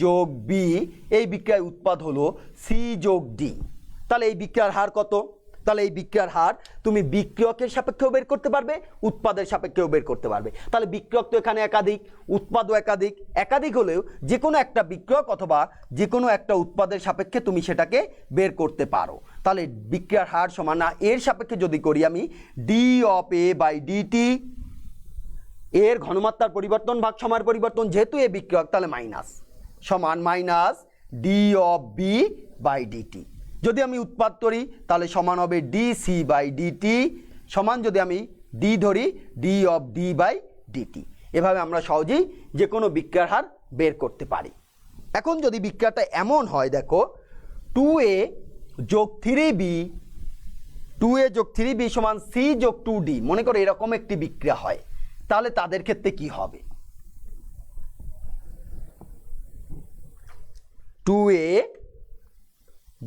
যোগ বি, এই বিক্রিয়ার উৎপাদ হলো সি যোগ ডি। তাহলে এই বিক্রিয়ার হার কত? তাহলে এই বিক্রিয়ার হার তুমি বিক্রিয়কের সাপেক্ষেও বের করতে পারবে, উৎপাদের সাপেক্ষেও বের করতে পারবে। তাহলে বিক্রিয়ক তো এখানে একাধিক, উৎপাদও একাধিক, একাধিক হলেও যে কোনো একটা বিক্রিয়ক অথবা যে কোনো একটা উৎপাদের সাপেক্ষে তুমি সেটাকে বের করতে পারো। তাহলে বিক্রিয়ার হার সমান না এর সাপেক্ষে যদি করি আমি d of a by dt, এর ঘনমাত্রার পরিবর্তন ভাগ সময়ের পরিবর্তন, যেহেতু এ বিক্রিয়ক তাহলে মাইনাস সমান minus d of b by dt. যদি আমি উৎপাদ করি তাহলে সমান হবে ডিসি বাই ডিটি সমান যদি আমি ডি ধরি d of d by dt. এভাবে আমরা সহজেই যে কোনো বিক্রিয়ার হার বের করতে পারি। এখন যদি বিক্রিয়াটা এমন হয়, দেখো 2a যোগ 3b 2a যোগ 3b সমান c যোগ 2d, মনে করো এরকম একটি বিক্রিয়া হয়, তাহলে তাদের ক্ষেত্রে কি হবে? 2a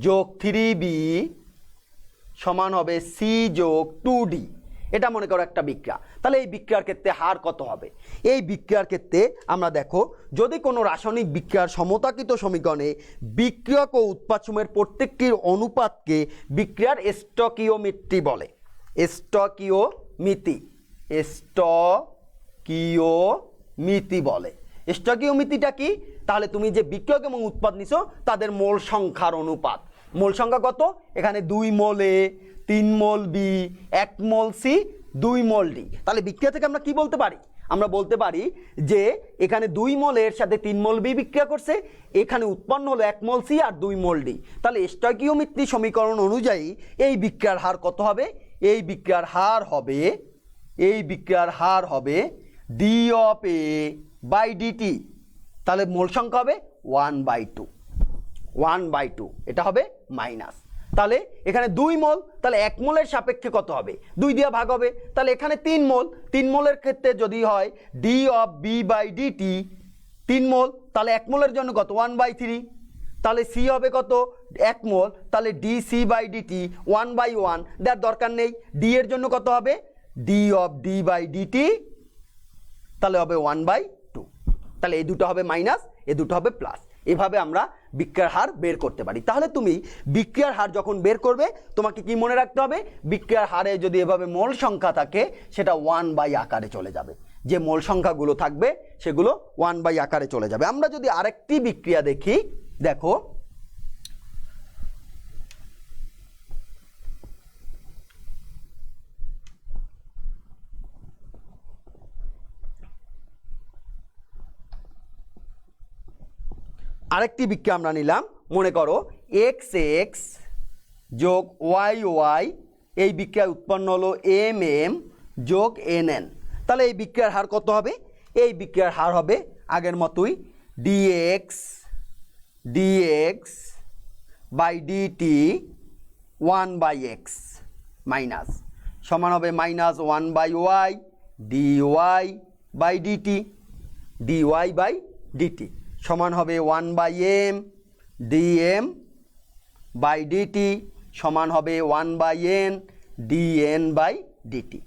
যোগ 3b সমান হবে c যোগ 2d, এটা মনে করো একটা বিক্রিয়া। তাহলে এই বিক্রিয়ার ক্ষেত্রে হার কত হবে? এই বিক্রিয়ার ক্ষেত্রে আমরা দেখো, যদি কোনো রাসায়নিক বিক্রিয়ার সমতাকৃত সমীকরণে বিক্রিয়ক ও উৎপাদসমূহের প্রত্যেকটির অনুপাতকে বিক্রিয়ার স্টকিওমিতি বলে। স্টকিওমিতি বলে। স্টকিওমিতিটা কি? তাহলে তুমি যে বিক্রিয়ক এবং উৎপাদ নিছো তাদের মোল সংখ্যার অনুপাত। মোল সংখ্যা কত? এখানে 2 মোল এ, 3 মোল বি, 1 মোল সি, 2 মোল ডি। তাহলে বিক্রিয়া থেকে আমরা কি বলতে পারি? আমরা বলতে পারি যে এখানে 2 মোল এর সাথে 3 মোল বি বিক্রিয়া করছে, এখানে উৎপন্ন হলো 1 মোল সি আর 2 মোল ডি। তাহলে স্টকিওমিত্রি সমীকরণ অনুযায়ী এই বিক্রিয়ার হার কত হবে? এই বিক্রিয়ার হার হবে d of a by dt. তাহলে মোল সংখ্যা হবে 1/2, এটা হবে মাইনাস। তাহলে এখানে 2 মোল, তাহলে 1 মোলের সাপেক্ষে কত হবে? 2 দিয়ে ভাগ হবে। তাহলে এখানে 3 মোল, 3 মোলের ক্ষেত্রে যদি হয় d of b by dt 3 mole, তাহলে 1 মোলের জন্য কত? 1/3। তাহলে সি হবে কত? 1 মোল, তাহলে ডি সি বাই ডিটি 1/1 দেওয়ার দরকার নেই। ডি এর জন্য কত হবে? D of d by dt, তাহলে হবে 1/2। তাহলে এই দুটো হবে মাইনাস, এই দুটো হবে প্লাস। এভাবে আমরা বিক্রিয়ার হার বের করতে পারি। তাহলে তুমি বিক্রিয়ার হার যখন বের করবে তোমাকে কি মনে রাখতে হবে? বিক্রিয়ার হারে যদি এভাবে মোল সংখ্যা থাকে সেটা 1/, আকারে চলে যাবে। যে মোল সংখ্যাগুলো থাকবে সেগুলো 1/, আকারে চলে যাবে। আমরা যদি আরেকটি বিক্রিয়া দেখি, দেখো আরেকটি বিক্রিয়া আমরা নিলাম, মনে করো XX যোগ YY, এই বিক্রিয়া উৎপন্ন হলো MM যোগ NN। তাহলে এই বিক্রিয়ার হার কত হবে? এই বিক্রিয়ার হার হবে আগের মতোই dx by DT 1/x minus সমান হবে minus 1/y dy by dt, dy by dt সমান হবে 1/m dm বাই ডিটি সমান হবে 1/n dn বাই ডিটি।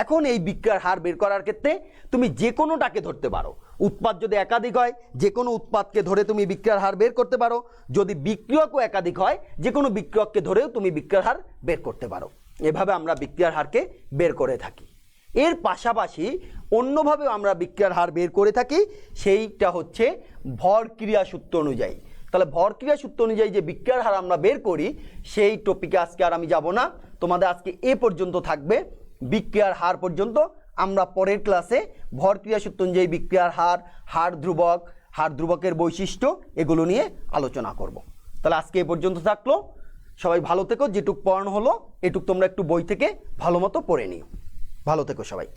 এখন এই বিক্রিয়ার হার বের করার ক্ষেত্রে তুমি যে কোনোটাকে ধরতে পারো। উৎপাদ যদি একাধিক হয় যে কোনো উৎপাদকে ধরে তুমি বিক্রিয়ার হার বের করতে পারো। যদি বিক্রিয়কও একাধিক হয় যে কোনো বিক্রিয়ককে ধরেও তুমি বিক্রিয়ার হার বের করতে পারো। এভাবে আমরা বিক্রিয়ার হারকে বের করে থাকি। এর পাশাপাশি অন্যভাবেও আমরা বিক্রিয়ার হার বের করে থাকি, সেইটা হচ্ছে ভর ক্রিয়া সূত্র অনুযায়ী। তাহলে ভর ক্রিয়া সূত্র অনুযায়ী যে বিক্রিয়ার হার আমরা বের করি সেই টপিকে আজকে আর আমি যাব না, তোমাদের আজকে এ পর্যন্ত থাকবে, বিক্রিয়ার হার পর্যন্ত। আমরা পরের ক্লাসে ভর ক্রিয়া সূত্র অনুযায়ী বিক্রিয়ার হার, হার ধ্রুবকের বৈশিষ্ট্য এগুলো নিয়ে আলোচনা করব। তাহলে আজকে এ পর্যন্ত থাকলো, সবাই ভালো থেকো। যেটুক পড়ানো হলো এটুক তোমরা একটু বই থেকে ভালো মতো পড়ে নিও। ভালো থেকো সবাই।